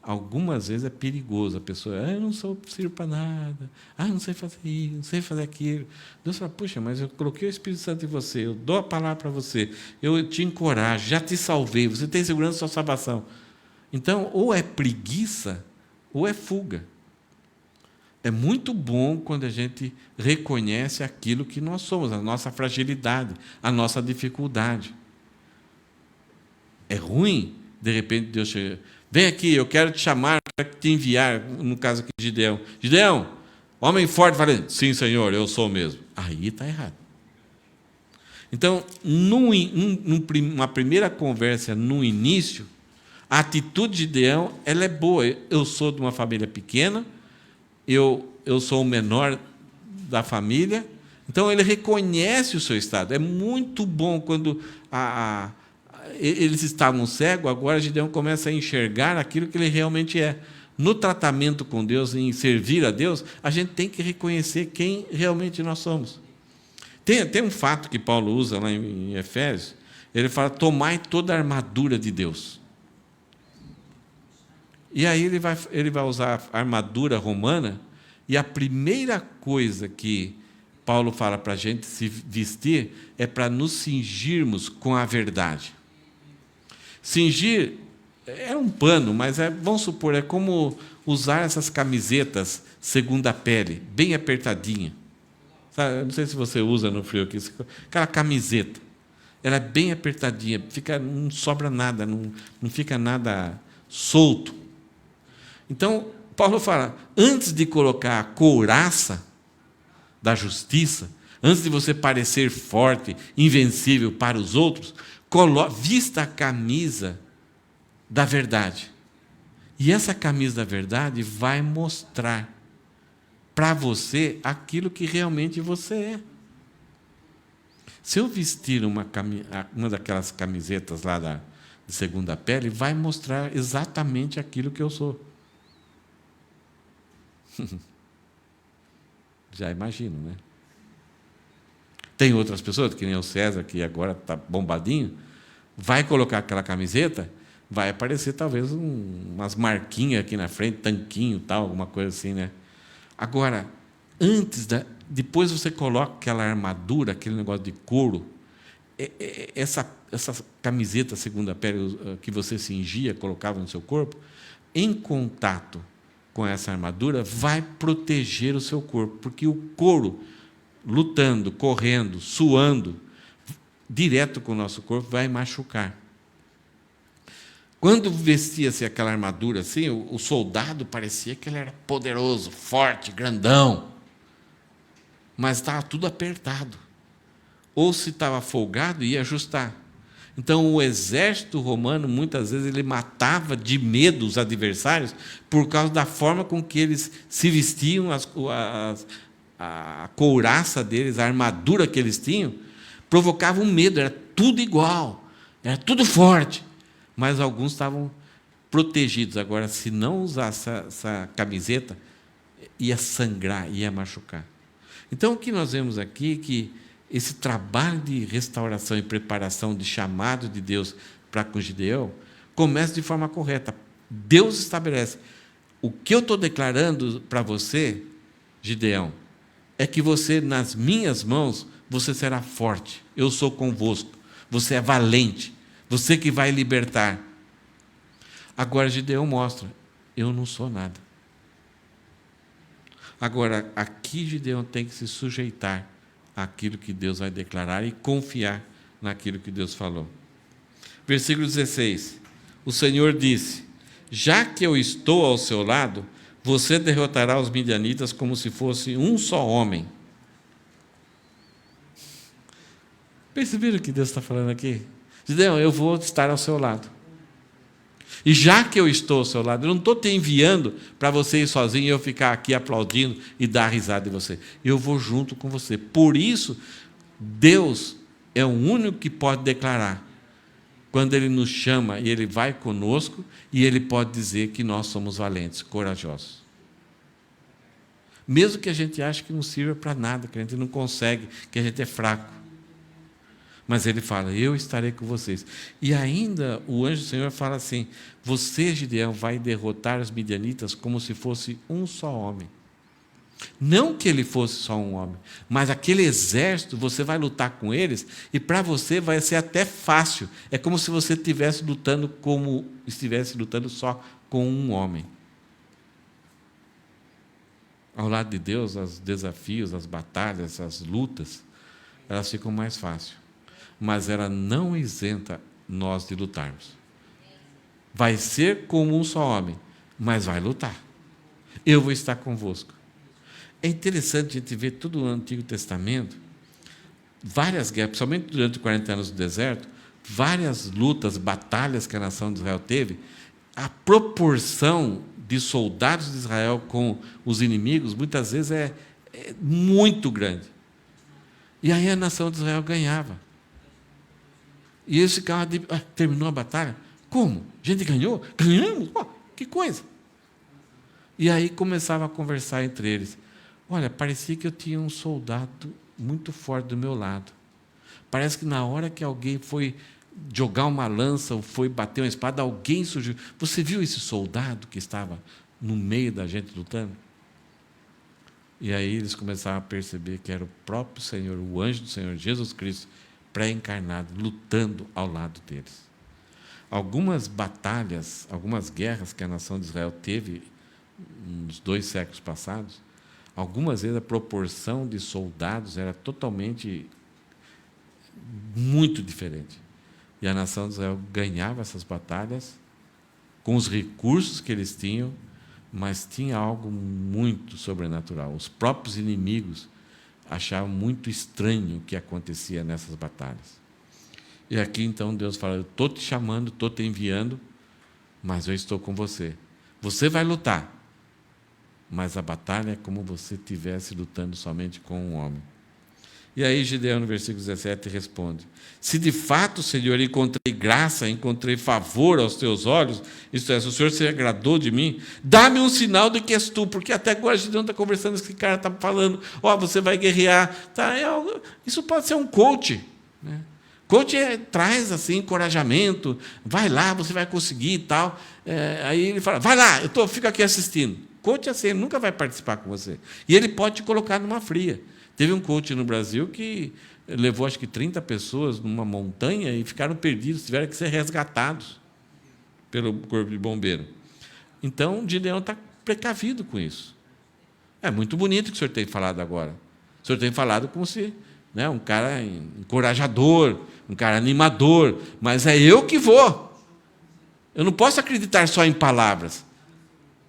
Algumas vezes é perigoso a pessoa, eu não sirvo para nada, não sei fazer isso, não sei fazer aquilo. Deus fala, puxa, mas eu coloquei o Espírito Santo em você, eu dou a palavra para você, eu te encorajo, já te salvei, você tem segurança da sua salvação. Então, ou é preguiça, ou é fuga. É muito bom quando a gente reconhece aquilo que nós somos, a nossa fragilidade, a nossa dificuldade. É ruim, de repente, Deus chega, vem aqui, eu quero te chamar, eu quero te enviar, no caso aqui de Gideão. Gideão, homem forte, fala, sim, Senhor, eu sou mesmo. Aí está errado. Então, numa primeira conversa, no início, a atitude de Gideão, ela é boa. Eu sou de uma família pequena, eu sou o menor da família, Então, ele reconhece o seu estado. É muito bom quando eles estavam cegos, agora Gideão começa a enxergar aquilo que ele realmente é. No tratamento com Deus, em servir a Deus, a gente tem que reconhecer quem realmente nós somos. Tem um fato que Paulo usa lá em Efésios, ele fala, tomai toda a armadura de Deus. E aí ele vai usar a armadura romana, e a primeira coisa que Paulo fala para a gente se vestir é para nos cingirmos com a verdade. Cingir é um pano, mas vamos supor, é como usar essas camisetas segunda pele, bem apertadinha. Sabe, não sei se você usa no frio aqui, aquela camiseta, ela é bem apertadinha, não sobra nada, não fica nada solto. Então, Paulo fala, antes de colocar a couraça da justiça, antes de você parecer forte, invencível para os outros, vista a camisa da verdade. E essa camisa da verdade vai mostrar para você aquilo que realmente você é. Se eu vestir uma daquelas camisetas lá de segunda pele, vai mostrar exatamente aquilo que eu sou. Já imagino, né? Tem outras pessoas, que nem o César, que agora está bombadinho, vai colocar aquela camiseta, vai aparecer talvez umas marquinhas aqui na frente, tanquinho, tal, alguma coisa assim, né? Agora, depois você coloca aquela armadura, aquele negócio de couro, essa camiseta segunda pele que você cingia, colocava no seu corpo, em contato com essa armadura, vai proteger o seu corpo, porque o couro, lutando, correndo, suando, direto com o nosso corpo, vai machucar. Quando vestia-se aquela armadura assim, o soldado parecia que ele era poderoso, forte, grandão, mas estava tudo apertado. Ou se estava folgado, ia ajustar. Então, o exército romano, muitas vezes, ele matava de medo os adversários por causa da forma com que eles se vestiam, a couraça deles, a armadura que eles tinham, provocava um medo, era tudo igual, era tudo forte, mas alguns estavam protegidos. Agora, se não usasse essa camiseta, ia sangrar, ia machucar. Então, o que nós vemos aqui é que esse trabalho de restauração e preparação de chamado de Deus para com Gideão começa de forma correta. Deus estabelece. O que eu estou declarando para você, Gideão, é que você, nas minhas mãos, você será forte. Eu sou convosco. Você é valente. Você que vai libertar. Agora Gideão mostra, eu não sou nada. Agora, aqui Gideão tem que se sujeitar àquilo que Deus vai declarar e confiar naquilo que Deus falou. Versículo 16. O Senhor disse, já que eu estou ao seu lado, você derrotará os midianitas como se fosse um só homem. Perceberam o que Deus está falando aqui? Gideão, eu vou estar ao seu lado. E já que eu estou ao seu lado, eu não estou te enviando para você ir sozinho e eu ficar aqui aplaudindo e dar risada de você. Eu vou junto com você. Por isso, Deus é o único que pode declarar. Quando Ele nos chama e Ele vai conosco, e Ele pode dizer que nós somos valentes, corajosos. Mesmo que a gente ache que não sirva para nada, que a gente não consegue, que a gente é fraco. Mas Ele fala, eu estarei com vocês. E ainda o anjo do Senhor fala assim, você, Gideão, vai derrotar os midianitas como se fosse um só homem. Não que ele fosse só um homem, mas aquele exército, você vai lutar com eles, e para você vai ser até fácil. É como se você estivesse lutando só com um homem. Ao lado de Deus, os desafios, as batalhas, as lutas, elas ficam mais fáceis. Mas ela não isenta nós de lutarmos. Vai ser como um só homem, mas vai lutar. Eu vou estar convosco. É interessante a gente ver todo o Antigo Testamento, várias guerras, principalmente durante os 40 anos do deserto, várias lutas, batalhas que a nação de Israel teve, a proporção de soldados de Israel com os inimigos, muitas vezes é muito grande. E aí a nação de Israel ganhava. E eles ficavam terminou a batalha? Como? A gente ganhou? Ganhamos? Pô, que coisa! E aí começava a conversar entre eles. Olha, parecia que eu tinha um soldado muito forte do meu lado. Parece que na hora que alguém foi jogar uma lança ou foi bater uma espada, alguém surgiu. Você viu esse soldado que estava no meio da gente lutando? E aí eles começaram a perceber que era o próprio Senhor, o anjo do Senhor, Jesus Cristo, pré-encarnado, lutando ao lado deles. Algumas batalhas, algumas guerras que a nação de Israel teve nos 2 séculos passados, algumas vezes a proporção de soldados era totalmente muito diferente. E a nação de Israel ganhava essas batalhas com os recursos que eles tinham, mas tinha algo muito sobrenatural. Os próprios inimigos achavam muito estranho o que acontecia nessas batalhas. E aqui então Deus fala: eu estou te chamando, estou te enviando, mas eu estou com você. Você vai lutar, mas a batalha é como se você estivesse lutando somente com um homem. E aí Gideão, no versículo 17, responde: se de fato, Senhor, encontrei graça, encontrei favor aos teus olhos, isto é, se o Senhor se agradou de mim, dá-me um sinal de que és tu, porque até agora Gideão está conversando, esse cara está falando, você vai guerrear. Isso pode ser um coach, né? Coach traz assim, encorajamento, vai lá, você vai conseguir e tal. Aí ele fala: vai lá, fico aqui assistindo. Coach é assim, ele nunca vai participar com você. E ele pode te colocar numa fria. Teve um coach no Brasil que levou, acho que 30 pessoas numa montanha e ficaram perdidos, tiveram que ser resgatados pelo corpo de bombeiro. Então, Gideão está precavido com isso. É muito bonito o que o senhor tem falado agora. O senhor tem falado como se, né, um cara encorajador, um cara animador, mas é eu que vou. Eu não posso acreditar só em palavras.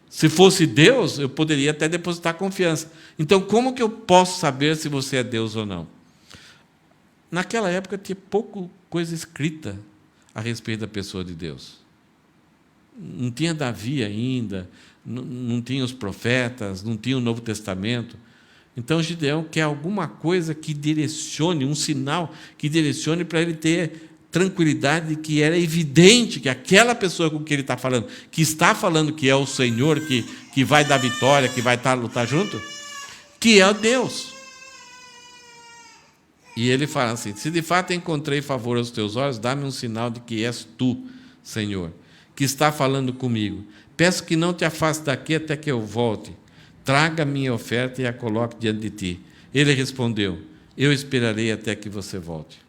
Se fosse Deus, eu poderia até depositar confiança. Então, como que eu posso saber se você é Deus ou não? Naquela época, tinha pouca coisa escrita a respeito da pessoa de Deus. Não tinha Davi ainda, não tinha os profetas, não tinha o Novo Testamento. Então, Gideão quer alguma coisa que direcione, um sinal que direcione para ele ter tranquilidade de que era evidente que aquela pessoa com quem ele está falando, que está falando que é o Senhor, que vai dar vitória, que vai lutar junto, que é Deus. E ele fala assim: se de fato encontrei favor aos teus olhos, dá-me um sinal de que és tu, Senhor, que está falando comigo. Peço que não te afaste daqui até que eu volte. Traga a minha oferta e a coloque diante de ti. Ele respondeu: eu esperarei até que você volte.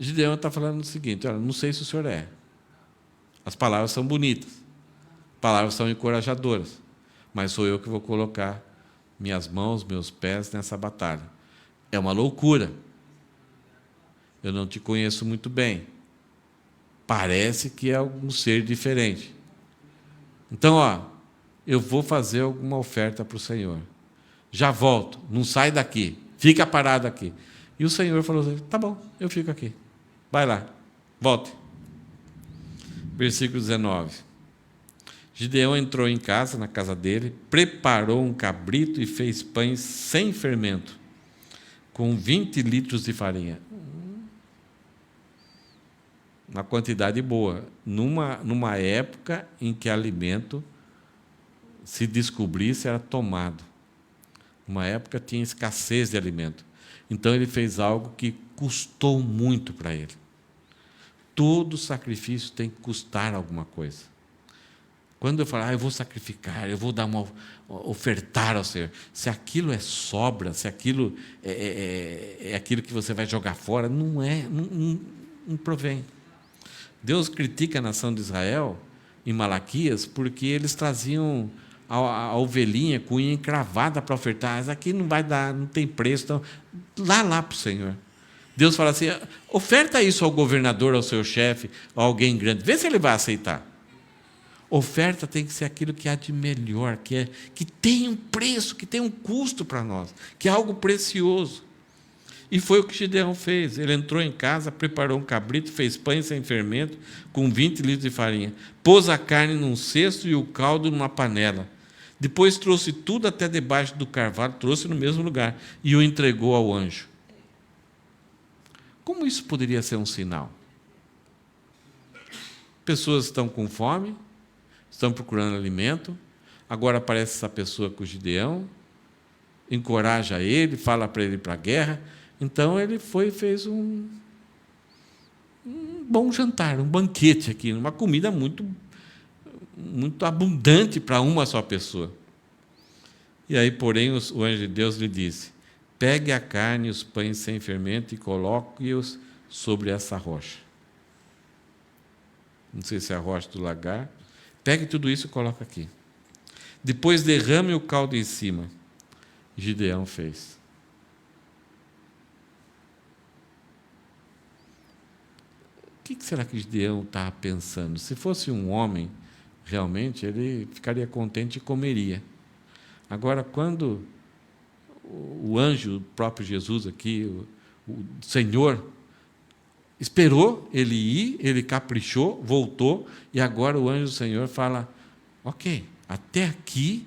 Gideão está falando o seguinte: olha, não sei se o senhor é. As palavras são bonitas, palavras são encorajadoras, mas sou eu que vou colocar minhas mãos, meus pés nessa batalha. É uma loucura. Eu não te conheço muito bem. Parece que é algum ser diferente. Então, eu vou fazer alguma oferta para o Senhor. Já volto, não sai daqui, fica parado aqui. E o Senhor falou assim: tá bom, eu fico aqui. Vai lá, volte. Versículo 19. Gideão entrou em casa, na casa dele, preparou um cabrito e fez pães sem fermento, com 20 litros de farinha. Uma quantidade boa. Numa época em que alimento, se descobrisse, era tomado. Numa época tinha escassez de alimento. Então ele fez algo que custou muito para ele. Todo sacrifício tem que custar alguma coisa. Quando eu falo, eu vou sacrificar, eu vou dar ofertar ao Senhor, se aquilo é sobra, se aquilo é aquilo que você vai jogar fora, não provém. Deus critica a nação de Israel em Malaquias porque eles traziam a ovelhinha com unha encravada para ofertar. Mas aqui não vai dar, não tem preço. Então, lá para o Senhor. Deus fala assim: oferta isso ao governador, ao seu chefe, a alguém grande, vê se ele vai aceitar. Oferta tem que ser aquilo que há de melhor, que tem um preço, que tem um custo para nós, que é algo precioso. E foi o que Gideão fez. Ele entrou em casa, preparou um cabrito, fez pães sem fermento, com 20 litros de farinha. Pôs a carne num cesto e o caldo numa panela. Depois trouxe tudo até debaixo do carvalho, trouxe no mesmo lugar e o entregou ao anjo. Como isso poderia ser um sinal? Pessoas estão com fome, estão procurando alimento, agora aparece essa pessoa com o Gideão, encoraja ele, fala para ele ir para a guerra. Então ele foi e fez um bom jantar, um banquete aqui, uma comida muito abundante para uma só pessoa. E aí, porém, o anjo de Deus lhe disse: pegue a carne e os pães sem fermento e coloque-os sobre essa rocha. Não sei se é a rocha do lagar. Pegue tudo isso e coloque aqui. Depois derrame o caldo em cima. Gideão fez. O que será que Gideão estava pensando? Se fosse um homem, realmente, ele ficaria contente e comeria. Agora, quando o anjo, o próprio Jesus aqui, o Senhor, esperou ele ir, ele caprichou, voltou, e agora o anjo do Senhor fala: ok, até aqui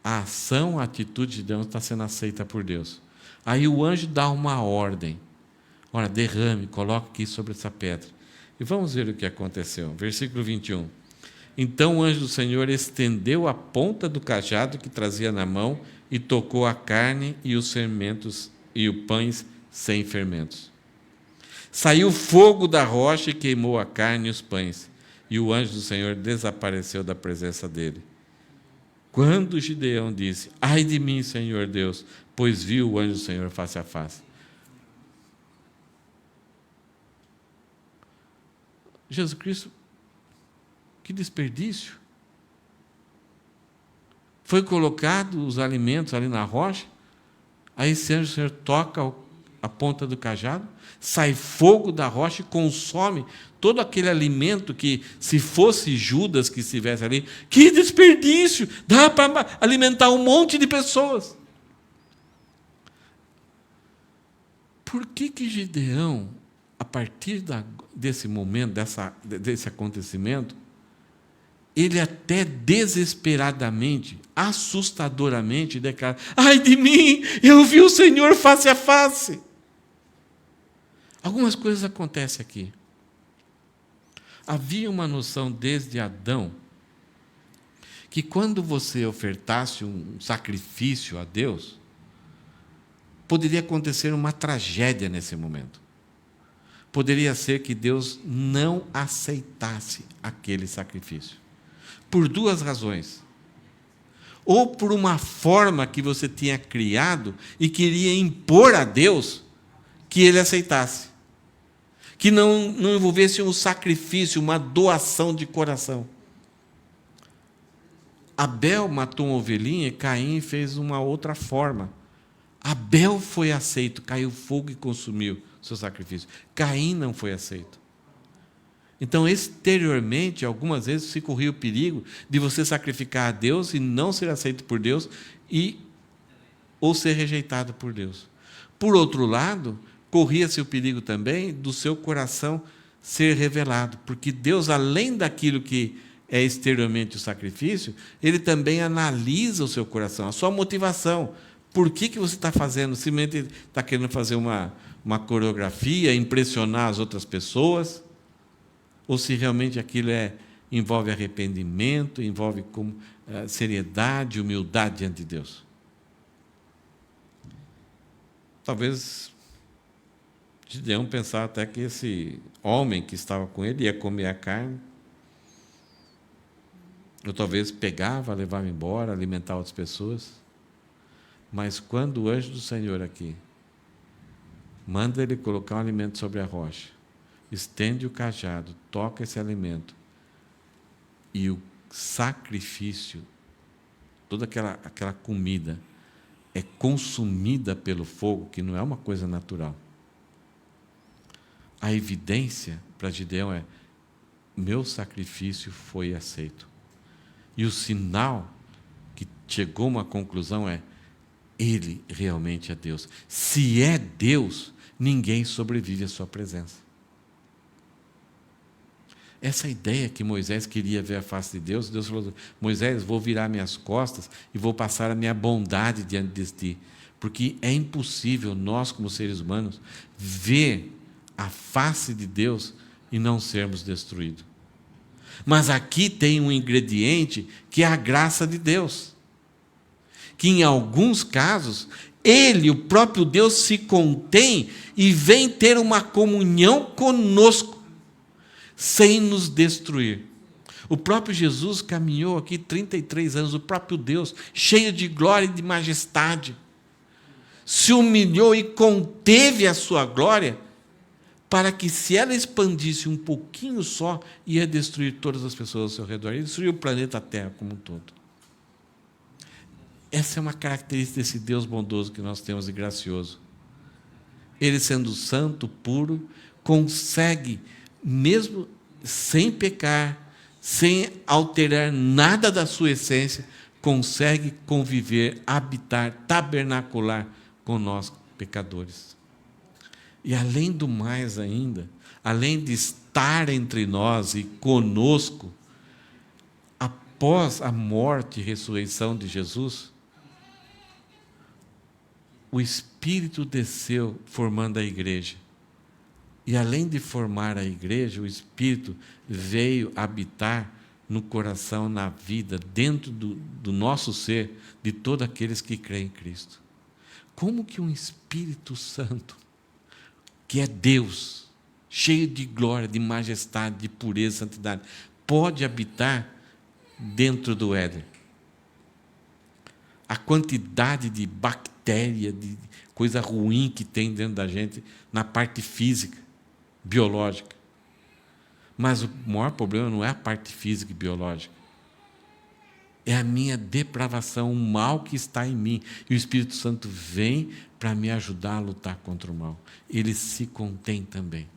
a ação, a atitude de Deus está sendo aceita por Deus. Aí o anjo dá uma ordem: ora, derrame, coloque aqui sobre essa pedra. E vamos ver o que aconteceu. Versículo 21. Então o anjo do Senhor estendeu a ponta do cajado que trazia na mão e tocou a carne e os fermentos e os pães sem fermentos. Saiu fogo da rocha e queimou a carne e os pães, e o anjo do Senhor desapareceu da presença dele. Quando Gideão disse: ai de mim, Senhor Deus, pois viu o anjo do Senhor face a face. Jesus Cristo, que desperdício! Foi colocado os alimentos ali na rocha, aí esse anjo do Senhor toca a ponta do cajado, sai fogo da rocha e consome todo aquele alimento que, se fosse Judas que estivesse ali, que desperdício! Dá para alimentar um monte de pessoas. Por que Gideão, a partir desse momento, desse acontecimento, ele até desesperadamente, assustadoramente declara: ai de mim, eu vi o Senhor face a face. Algumas coisas acontecem aqui. Havia uma noção desde Adão que quando você ofertasse um sacrifício a Deus, poderia acontecer uma tragédia nesse momento. Poderia ser que Deus não aceitasse aquele sacrifício. Por duas razões. Ou por uma forma que você tinha criado e queria impor a Deus que ele aceitasse. Que não envolvesse um sacrifício, uma doação de coração. Abel matou uma ovelhinha e Caim fez uma outra forma. Abel foi aceito, caiu fogo e consumiu seu sacrifício. Caim não foi aceito. Então, exteriormente, algumas vezes se corria o perigo de você sacrificar a Deus e não ser aceito por Deus ou ser rejeitado por Deus. Por outro lado, corria-se o perigo também do seu coração ser revelado, porque Deus, além daquilo que é exteriormente o sacrifício, Ele também analisa o seu coração, a sua motivação. Por que você está fazendo? Simplesmente está querendo fazer uma coreografia, impressionar as outras pessoas? Ou se realmente aquilo envolve arrependimento, envolve seriedade, humildade diante de Deus? Talvez Gideão pensava até que esse homem que estava com ele ia comer a carne, ou talvez pegava, levava embora, alimentava outras pessoas. Mas quando o anjo do Senhor aqui manda ele colocar um alimento sobre a rocha, estende o cajado, toca esse alimento, e o sacrifício, toda aquela comida, é consumida pelo fogo, que não é uma coisa natural. A evidência para Gideão é: meu sacrifício foi aceito. E o sinal que chegou a uma conclusão é: ele realmente é Deus. Se é Deus, ninguém sobrevive à sua presença. Essa ideia que Moisés queria ver a face de Deus, Deus falou: Moisés, vou virar minhas costas e vou passar a minha bondade diante de ti. Porque é impossível nós, como seres humanos, ver a face de Deus e não sermos destruídos. Mas aqui tem um ingrediente que é a graça de Deus. Que em alguns casos, Ele, o próprio Deus, se contém e vem ter uma comunhão conosco, sem nos destruir. O próprio Jesus caminhou aqui 33 anos, o próprio Deus, cheio de glória e de majestade, se humilhou e conteve a sua glória, para que, se ela expandisse um pouquinho só, ia destruir todas as pessoas ao seu redor, ia destruir o planeta Terra como um todo. Essa é uma característica desse Deus bondoso que nós temos e gracioso. Ele, sendo santo, puro, consegue, mesmo sem pecar, sem alterar nada da sua essência, consegue conviver, habitar, tabernacular com nós, pecadores. E além do mais ainda, além de estar entre nós e conosco, após a morte e ressurreição de Jesus, o Espírito desceu formando a igreja. E além de formar a igreja, o Espírito veio habitar no coração, na vida, dentro do nosso ser, de todos aqueles que creem em Cristo. Como que um Espírito Santo, que é Deus, cheio de glória, de majestade, de pureza, santidade, pode habitar dentro do Éden? A quantidade de bactéria, de coisa ruim que tem dentro da gente, na parte física, biológica. Mas o maior problema não é a parte física e biológica. É a minha depravação, o mal que está em mim. E o Espírito Santo vem para me ajudar a lutar contra o mal. Ele se contém também.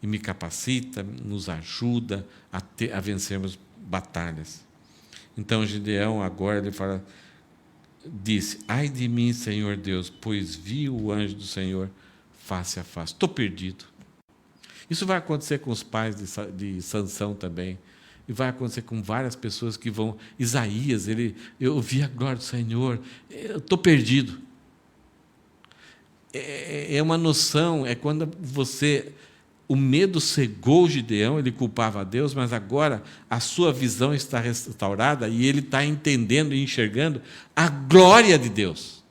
E me capacita, nos ajuda a vencermos batalhas. Então, Gideão, agora, ele disse: ai de mim, Senhor Deus, pois vi o anjo do Senhor face a face. Estou perdido. Isso vai acontecer com os pais de Sansão também. E vai acontecer com várias pessoas que vão... Isaías, eu vi a glória do Senhor, eu estou perdido. É uma noção, é quando o medo cegou Gideão, ele culpava a Deus, mas agora a sua visão está restaurada e ele está entendendo e enxergando a glória de Deus.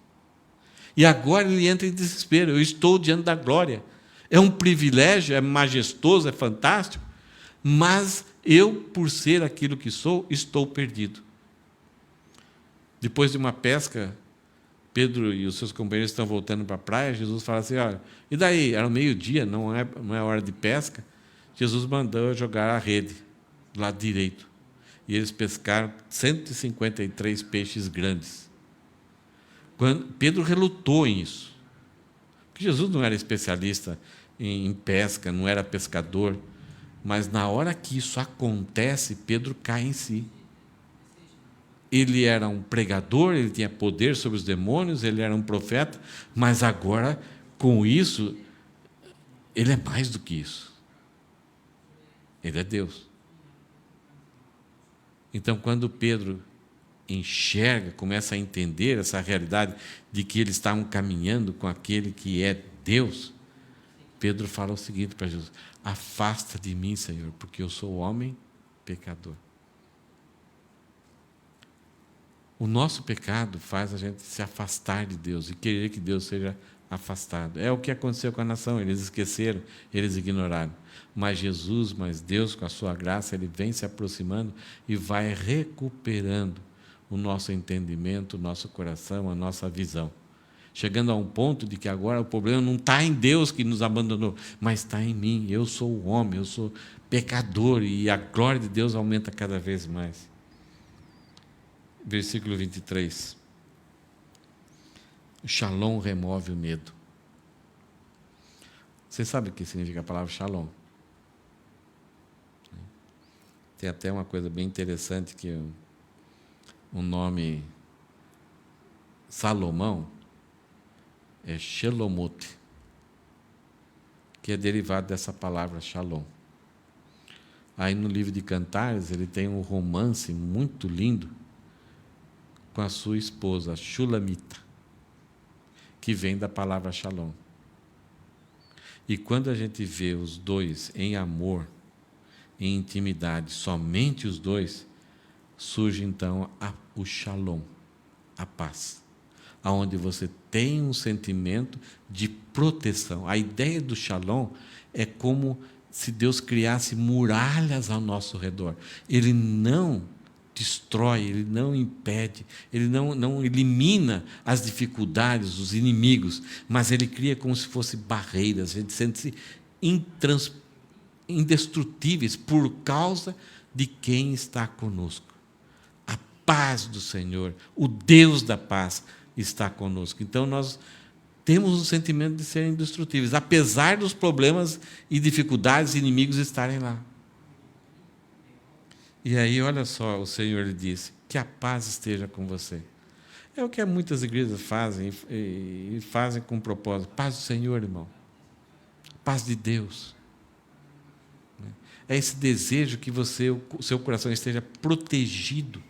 E agora ele entra em desespero: eu estou diante da glória. É um privilégio, é majestoso, é fantástico, mas eu, por ser aquilo que sou, estou perdido. Depois de uma pesca, Pedro e os seus companheiros estão voltando para a praia. Jesus fala assim: olha, e daí? Era meio-dia, não é hora de pesca. Jesus mandou jogar a rede do lado direito. E eles pescaram 153 peixes grandes. Pedro relutou em isso. Porque Jesus não era especialista em pesca, não era pescador. Mas na hora que isso acontece, Pedro cai em si. Ele era um pregador, ele tinha poder sobre os demônios, ele era um profeta, mas agora, com isso, ele é mais do que isso. Ele é Deus. Então, quando Pedro enxerga, começa a entender essa realidade de que eles estavam caminhando com aquele que é Deus, Pedro fala o seguinte para Jesus: afasta de mim, Senhor, porque eu sou homem pecador. O nosso pecado faz a gente se afastar de Deus e querer que Deus seja afastado. É o que aconteceu com a nação, eles esqueceram, eles ignoraram. Mas Jesus, mas Deus, com a sua graça, Ele vem se aproximando e vai recuperando o nosso entendimento, o nosso coração, a nossa visão. Chegando a um ponto de que agora o problema não está em Deus que nos abandonou, mas está em mim. Eu sou o homem, eu sou pecador e a glória de Deus aumenta cada vez mais. Versículo 23. Shalom remove o medo. Você sabe o que significa a palavra shalom? Tem até uma coisa bem interessante, que o nome Salomão é Shelomote, que é derivado dessa palavra shalom. Aí no livro de Cantares, ele tem um romance muito lindo com a sua esposa, Shulamita, que vem da palavra Shalom. E quando a gente vê os dois em amor, em intimidade, somente os dois, surge então o Shalom, a paz, aonde você tem um sentimento de proteção. A ideia do Shalom é como se Deus criasse muralhas ao nosso redor. Ele não destrói, ele não impede, ele não elimina as dificuldades, os inimigos, mas ele cria como se fossem barreiras. A gente sente-se indestrutíveis por causa de quem está conosco. A paz do Senhor, o Deus da paz, está conosco. Então nós temos o sentimento de serem indestrutíveis, apesar dos problemas e dificuldades e inimigos estarem lá. E aí, olha só, o Senhor lhe disse: que a paz esteja com você. É o que muitas igrejas fazem, e fazem com propósito. Paz do Senhor, irmão. Paz de Deus. É esse desejo que o seu coração esteja protegido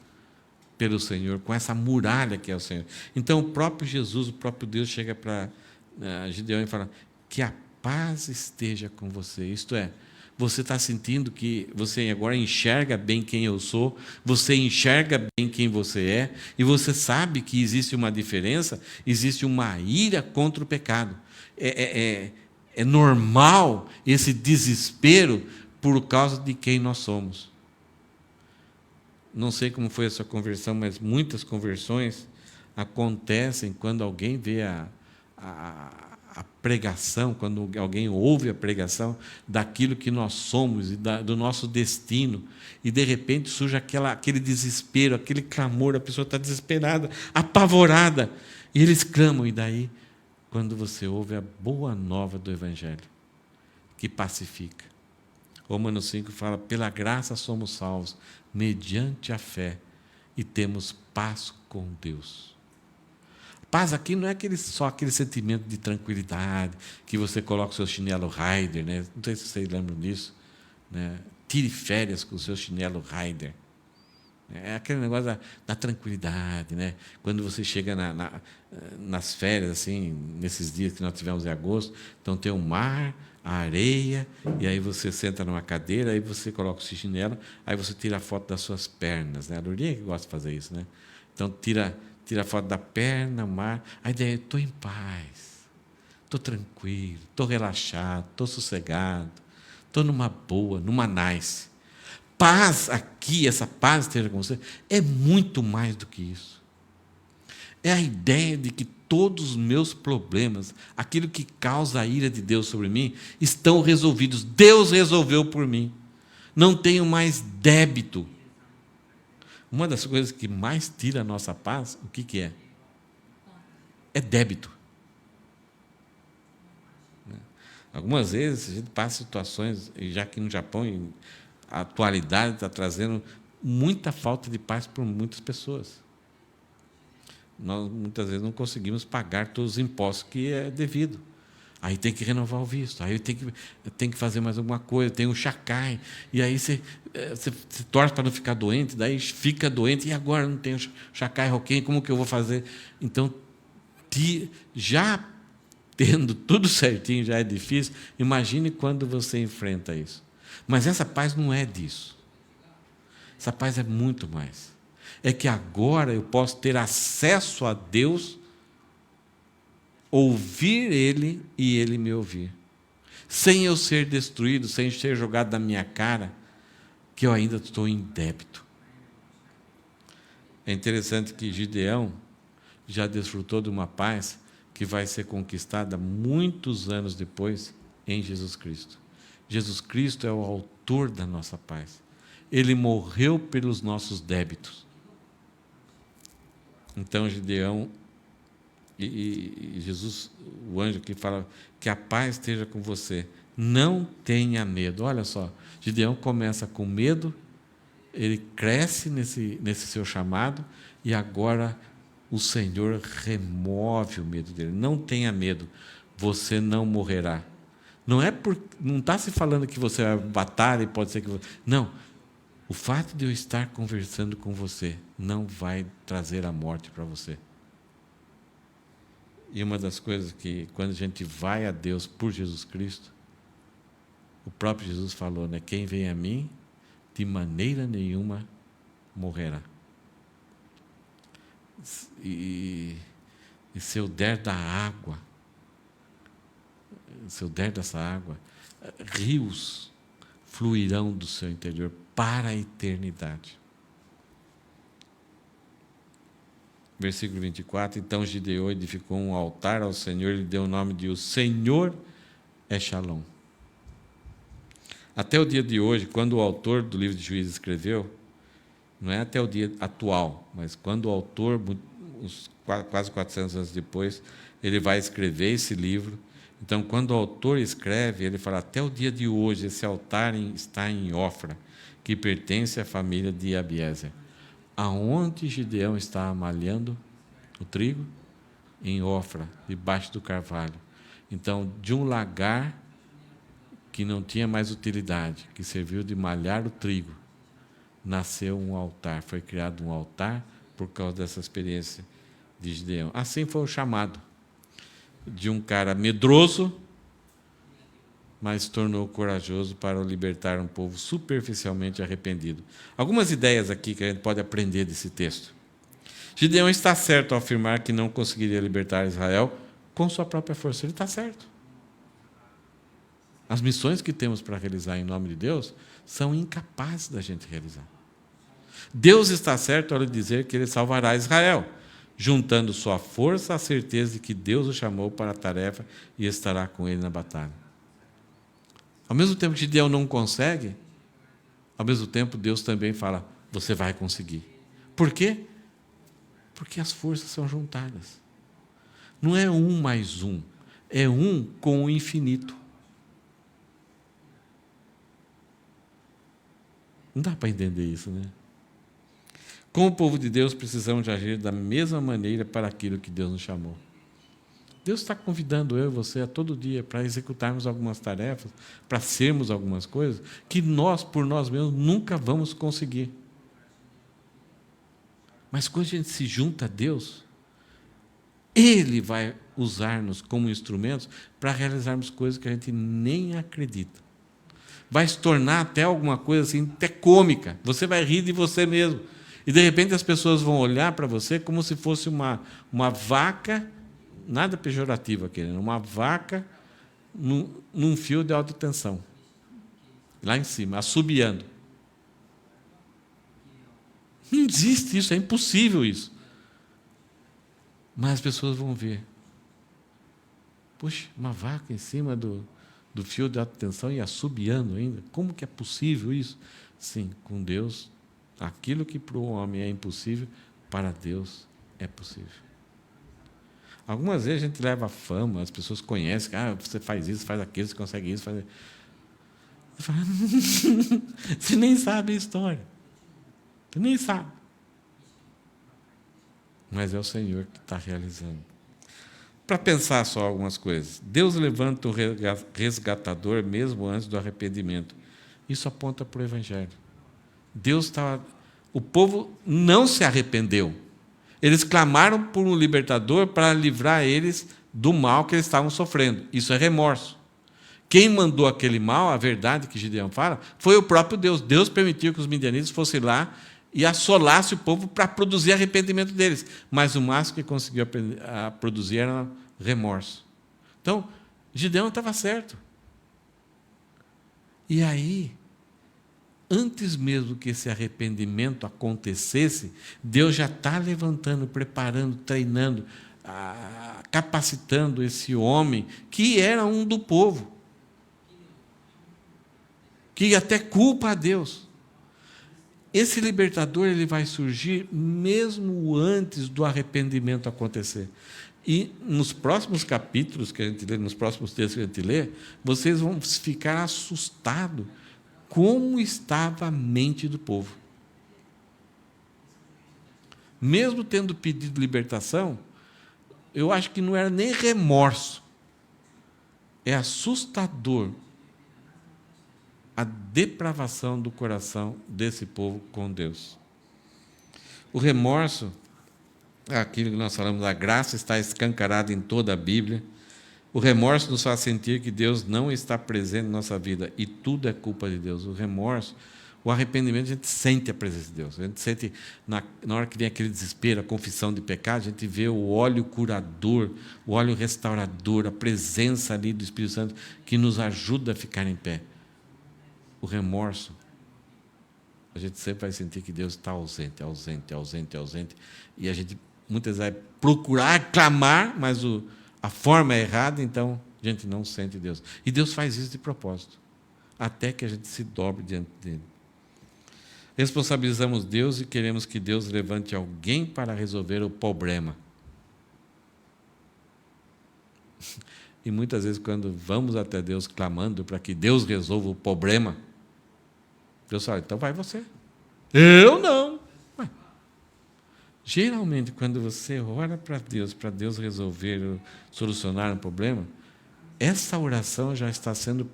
pelo Senhor, com essa muralha que é o Senhor. Então, o próprio Jesus, o próprio Deus, chega para Gideão e fala: que a paz esteja com você. Isto é, você está sentindo que você agora enxerga bem quem eu sou, você enxerga bem quem você é, e você sabe que existe uma diferença, existe uma ira contra o pecado. É normal esse desespero por causa de quem nós somos. Não sei como foi a sua conversão, mas muitas conversões acontecem quando alguém vê a pregação, quando alguém ouve a pregação daquilo que nós somos e do nosso destino, e de repente surge aquele desespero, aquele clamor, a pessoa está desesperada, apavorada, e eles clamam, e daí, quando você ouve a boa nova do Evangelho, que pacifica. Romanos 5 fala: pela graça somos salvos, mediante a fé, e temos paz com Deus. Paz aqui não é só aquele sentimento de tranquilidade, que você coloca o seu chinelo Raider, né? Não sei se vocês lembram disso, né? Tire férias com o seu chinelo Raider. É aquele negócio da tranquilidade, né? Quando você chega nas férias, assim, nesses dias que nós tivemos em agosto, então tem o mar, a areia, e aí você senta numa cadeira, aí você coloca o seu chinelo, aí você tira a foto das suas pernas, né? A Lourdinha que gosta de fazer isso, né? Então tira a foto da perna, o mar, a ideia é: estou em paz, estou tranquilo, estou relaxado, estou sossegado, estou numa boa, numa nice. Paz aqui, essa paz esteja com você, é muito mais do que isso. É a ideia de que todos os meus problemas, aquilo que causa a ira de Deus sobre mim, estão resolvidos. Deus resolveu por mim. Não tenho mais débito. Uma das coisas que mais tira a nossa paz, o que é? É débito. Algumas vezes a gente passa situações, e já que no Japão a atualidade está trazendo muita falta de paz por muitas pessoas. Nós muitas vezes não conseguimos pagar todos os impostos que é devido. Aí tem que renovar o visto, aí tem que fazer mais alguma coisa, tem o chacai, e aí você torce para não ficar doente, daí fica doente, e agora não tem o chacai roquém, como que eu vou fazer? Então, já tendo tudo certinho, já é difícil, imagine quando você enfrenta isso. Mas essa paz não é disso. Essa paz é muito mais. É que agora eu posso ter acesso a Deus, ouvir Ele e Ele me ouvir. Sem eu ser destruído, sem ser jogado na minha cara, que eu ainda estou em débito. É interessante que Gideão já desfrutou de uma paz que vai ser conquistada muitos anos depois em Jesus Cristo. Jesus Cristo é o autor da nossa paz. Ele morreu pelos nossos débitos. Então, Gideão e Jesus, o anjo que fala: que a paz esteja com você, não tenha medo. Olha só, Gideão começa com medo, ele cresce nesse seu chamado, e agora o Senhor remove o medo dele. Não tenha medo, você não morrerá. Não está se falando que você vai batalhar e pode ser que você... Não. O fato de eu estar conversando com você não vai trazer a morte para você. E uma das coisas que, quando a gente vai a Deus por Jesus Cristo, o próprio Jesus falou, né? Quem vem a mim, de maneira nenhuma morrerá. E se eu der da água, se eu der dessa água, rios fluirão do seu interior para a eternidade. Versículo 24, então Gideão edificou um altar ao Senhor e lhe deu o nome de o Senhor é Shalom. Até o dia de hoje, quando o autor do livro de Juízes escreveu, não é até o dia atual, mas quando o autor, quase 400 anos depois, ele vai escrever esse livro. Então, quando o autor escreve, ele fala, até o dia de hoje, esse altar está em Ofra, que pertence à família de Abiezer. Aonde Gideão estava malhando o trigo? Em Ofra, debaixo do carvalho. Então, de um lagar que não tinha mais utilidade, que serviu de malhar o trigo, nasceu um altar, foi criado um altar por causa dessa experiência de Gideão. Assim foi o chamado de um cara medroso, mas se tornou corajoso para libertar um povo superficialmente arrependido. Algumas ideias aqui que a gente pode aprender desse texto. Gideão está certo ao afirmar que não conseguiria libertar Israel com sua própria força. Ele está certo. As missões que temos para realizar em nome de Deus são incapazes da gente realizar. Deus está certo ao lhe dizer que Ele salvará Israel, juntando sua força à certeza de que Deus o chamou para a tarefa e estará com ele na batalha. Ao mesmo tempo que Gideão não consegue, ao mesmo tempo Deus também fala, você vai conseguir. Por quê? Porque as forças são juntadas. Não é um mais um, é um com o infinito. Não dá para entender isso, né? Como o povo de Deus, precisamos de agir da mesma maneira para aquilo que Deus nos chamou. Deus está convidando eu e você a todo dia para executarmos algumas tarefas, para sermos algumas coisas que nós, por nós mesmos, nunca vamos conseguir. Mas quando a gente se junta a Deus, Ele vai usar-nos como instrumentos para realizarmos coisas que a gente nem acredita. Vai se tornar até alguma coisa assim, até cômica. Você vai rir de você mesmo. E, de repente, as pessoas vão olhar para você como se fosse uma vaca, nada pejorativo aqui, uma vaca num fio de alta tensão, lá em cima, assobiando. Não existe isso, é impossível isso. Mas as pessoas vão ver. Puxa, uma vaca em cima do fio de alta tensão e assobiando ainda. Como que é possível isso? Sim, com Deus, aquilo que para o homem é impossível, para Deus é possível. Algumas vezes a gente leva fama, as pessoas conhecem, você faz isso, faz aquilo, você consegue isso, faz... Você fala, você nem sabe a história. Você nem sabe. Mas é o Senhor que está realizando. Para pensar só algumas coisas. Deus levanta o resgatador mesmo antes do arrependimento. Isso aponta para o Evangelho. O povo não se arrependeu. Eles clamaram por um libertador para livrar eles do mal que eles estavam sofrendo. Isso é remorso. Quem mandou aquele mal, a verdade que Gideão fala, foi o próprio Deus. Deus permitiu que os midianitas fossem lá e assolassem o povo para produzir arrependimento deles. Mas o máximo que conseguiu produzir era remorso. Então, Gideão estava certo. E aí, antes mesmo que esse arrependimento acontecesse, Deus já está levantando, preparando, treinando, capacitando esse homem, que era um do povo, que até culpa a Deus. Esse libertador ele vai surgir mesmo antes do arrependimento acontecer. E nos próximos capítulos que a gente lê, nos próximos textos que a gente lê, vocês vão ficar assustados como estava a mente do povo. Mesmo tendo pedido libertação, eu acho que não era nem remorso. É assustador a depravação do coração desse povo com Deus. O remorso, aquilo que nós falamos, a graça está escancarada em toda a Bíblia. O remorso nos faz sentir que Deus não está presente na nossa vida e tudo é culpa de Deus. O remorso, o arrependimento, a gente sente a presença de Deus. A gente sente, na hora que vem aquele desespero, a confissão de pecado, a gente vê o óleo curador, o óleo restaurador, a presença ali do Espírito Santo que nos ajuda a ficar em pé. O remorso, a gente sempre vai sentir que Deus está ausente, e a gente muitas vezes vai procurar clamar, mas a forma é errada, então a gente não sente Deus. E Deus faz isso de propósito, até que a gente se dobre diante dele. Responsabilizamos Deus e queremos que Deus levante alguém para resolver o problema. E muitas vezes, quando vamos até Deus clamando para que Deus resolva o problema, Deus fala, então vai você. Eu não. Ué. Geralmente, quando você ora para Deus resolver, solucionar um problema, essa oração já está sendo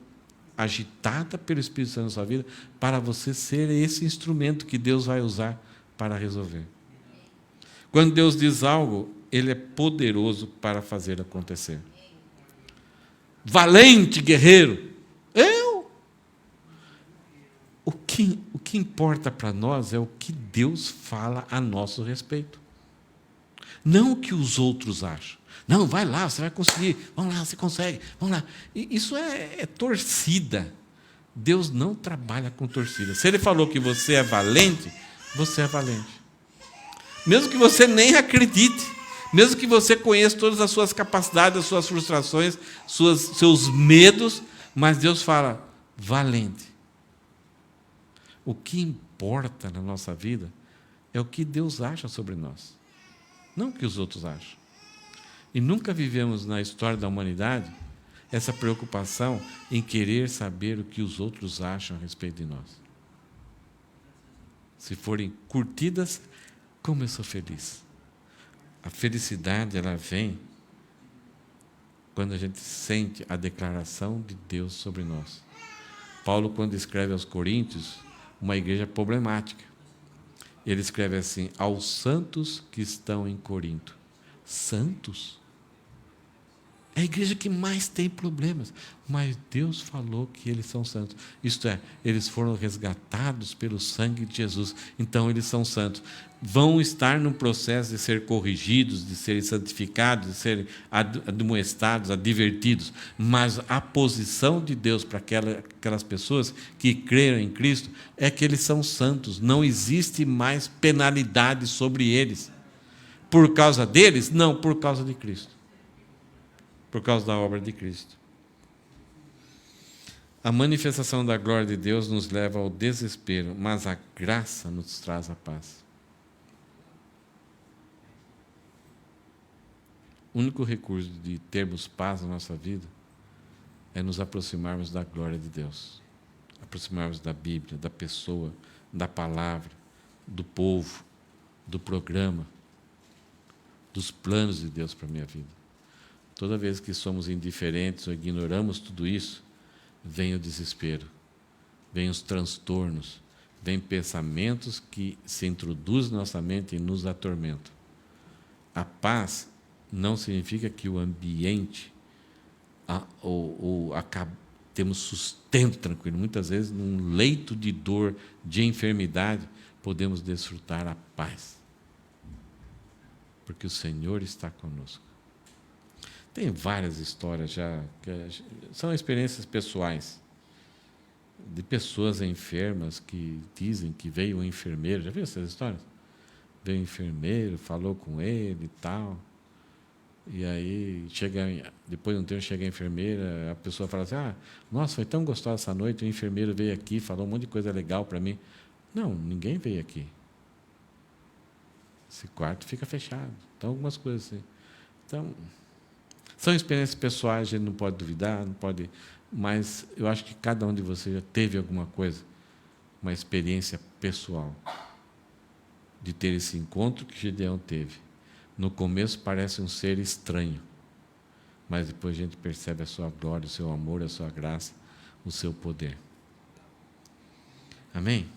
agitada pelo Espírito Santo na sua vida para você ser esse instrumento que Deus vai usar para resolver. Quando Deus diz algo, Ele é poderoso para fazer acontecer. Valente guerreiro, eu. O que importa para nós é o que Deus fala a nosso respeito. Não o que os outros acham. Não, vai lá, você vai conseguir. Vamos lá, você consegue. Vamos lá. Isso é torcida. Deus não trabalha com torcida. Se Ele falou que você é valente, você é valente. Mesmo que você nem acredite, mesmo que você conheça todas as suas capacidades, as suas frustrações, seus medos, mas Deus fala, valente. O que importa na nossa vida é o que Deus acha sobre nós, não o que os outros acham. E nunca vivemos na história da humanidade essa preocupação em querer saber o que os outros acham a respeito de nós. Se forem curtidas, como eu sou feliz. A felicidade, ela vem quando a gente sente a declaração de Deus sobre nós. Paulo, quando escreve aos Coríntios, uma igreja problemática, ele escreve assim, aos santos que estão em Corinto. Santos? É a igreja que mais tem problemas, mas Deus falou que eles são santos. Isto é, eles foram resgatados pelo sangue de Jesus, então eles são santos. Vão estar num processo de ser corrigidos, de serem santificados, de serem admoestados, advertidos, mas a posição de Deus para aquelas pessoas que creram em Cristo é que eles são santos, não existe mais penalidade sobre eles. Por causa deles? Não, por causa de Cristo. Por causa da obra de Cristo. A manifestação da glória de Deus nos leva ao desespero, mas a graça nos traz a paz. O único recurso de termos paz na nossa vida é nos aproximarmos da glória de Deus, aproximarmos da Bíblia, da pessoa, da palavra, do povo, do programa, dos planos de Deus para a minha vida. Toda vez que somos indiferentes ou ignoramos tudo isso, vem o desespero, vem os transtornos, vem pensamentos que se introduzem na nossa mente e nos atormentam. A paz não significa que o ambiente temos sustento tranquilo. Muitas vezes, num leito de dor, de enfermidade, podemos desfrutar a paz, porque o Senhor está conosco. Tem várias histórias já, são experiências pessoais, de pessoas enfermas que dizem que veio um enfermeiro. Já viu essas histórias? Veio um enfermeiro, falou com ele e tal, e aí, depois de um tempo, chega a enfermeira, a pessoa fala assim, nossa, foi tão gostosa essa noite, o enfermeiro veio aqui, falou um monte de coisa legal para mim. Não, ninguém veio aqui. Esse quarto fica fechado. Então, algumas coisas assim. Então, são experiências pessoais, a gente não pode duvidar, não pode, mas eu acho que cada um de vocês já teve alguma coisa, uma experiência pessoal, de ter esse encontro que Gideão teve. No começo parece um ser estranho, mas depois a gente percebe a sua glória, o seu amor, a sua graça, o seu poder. Amém?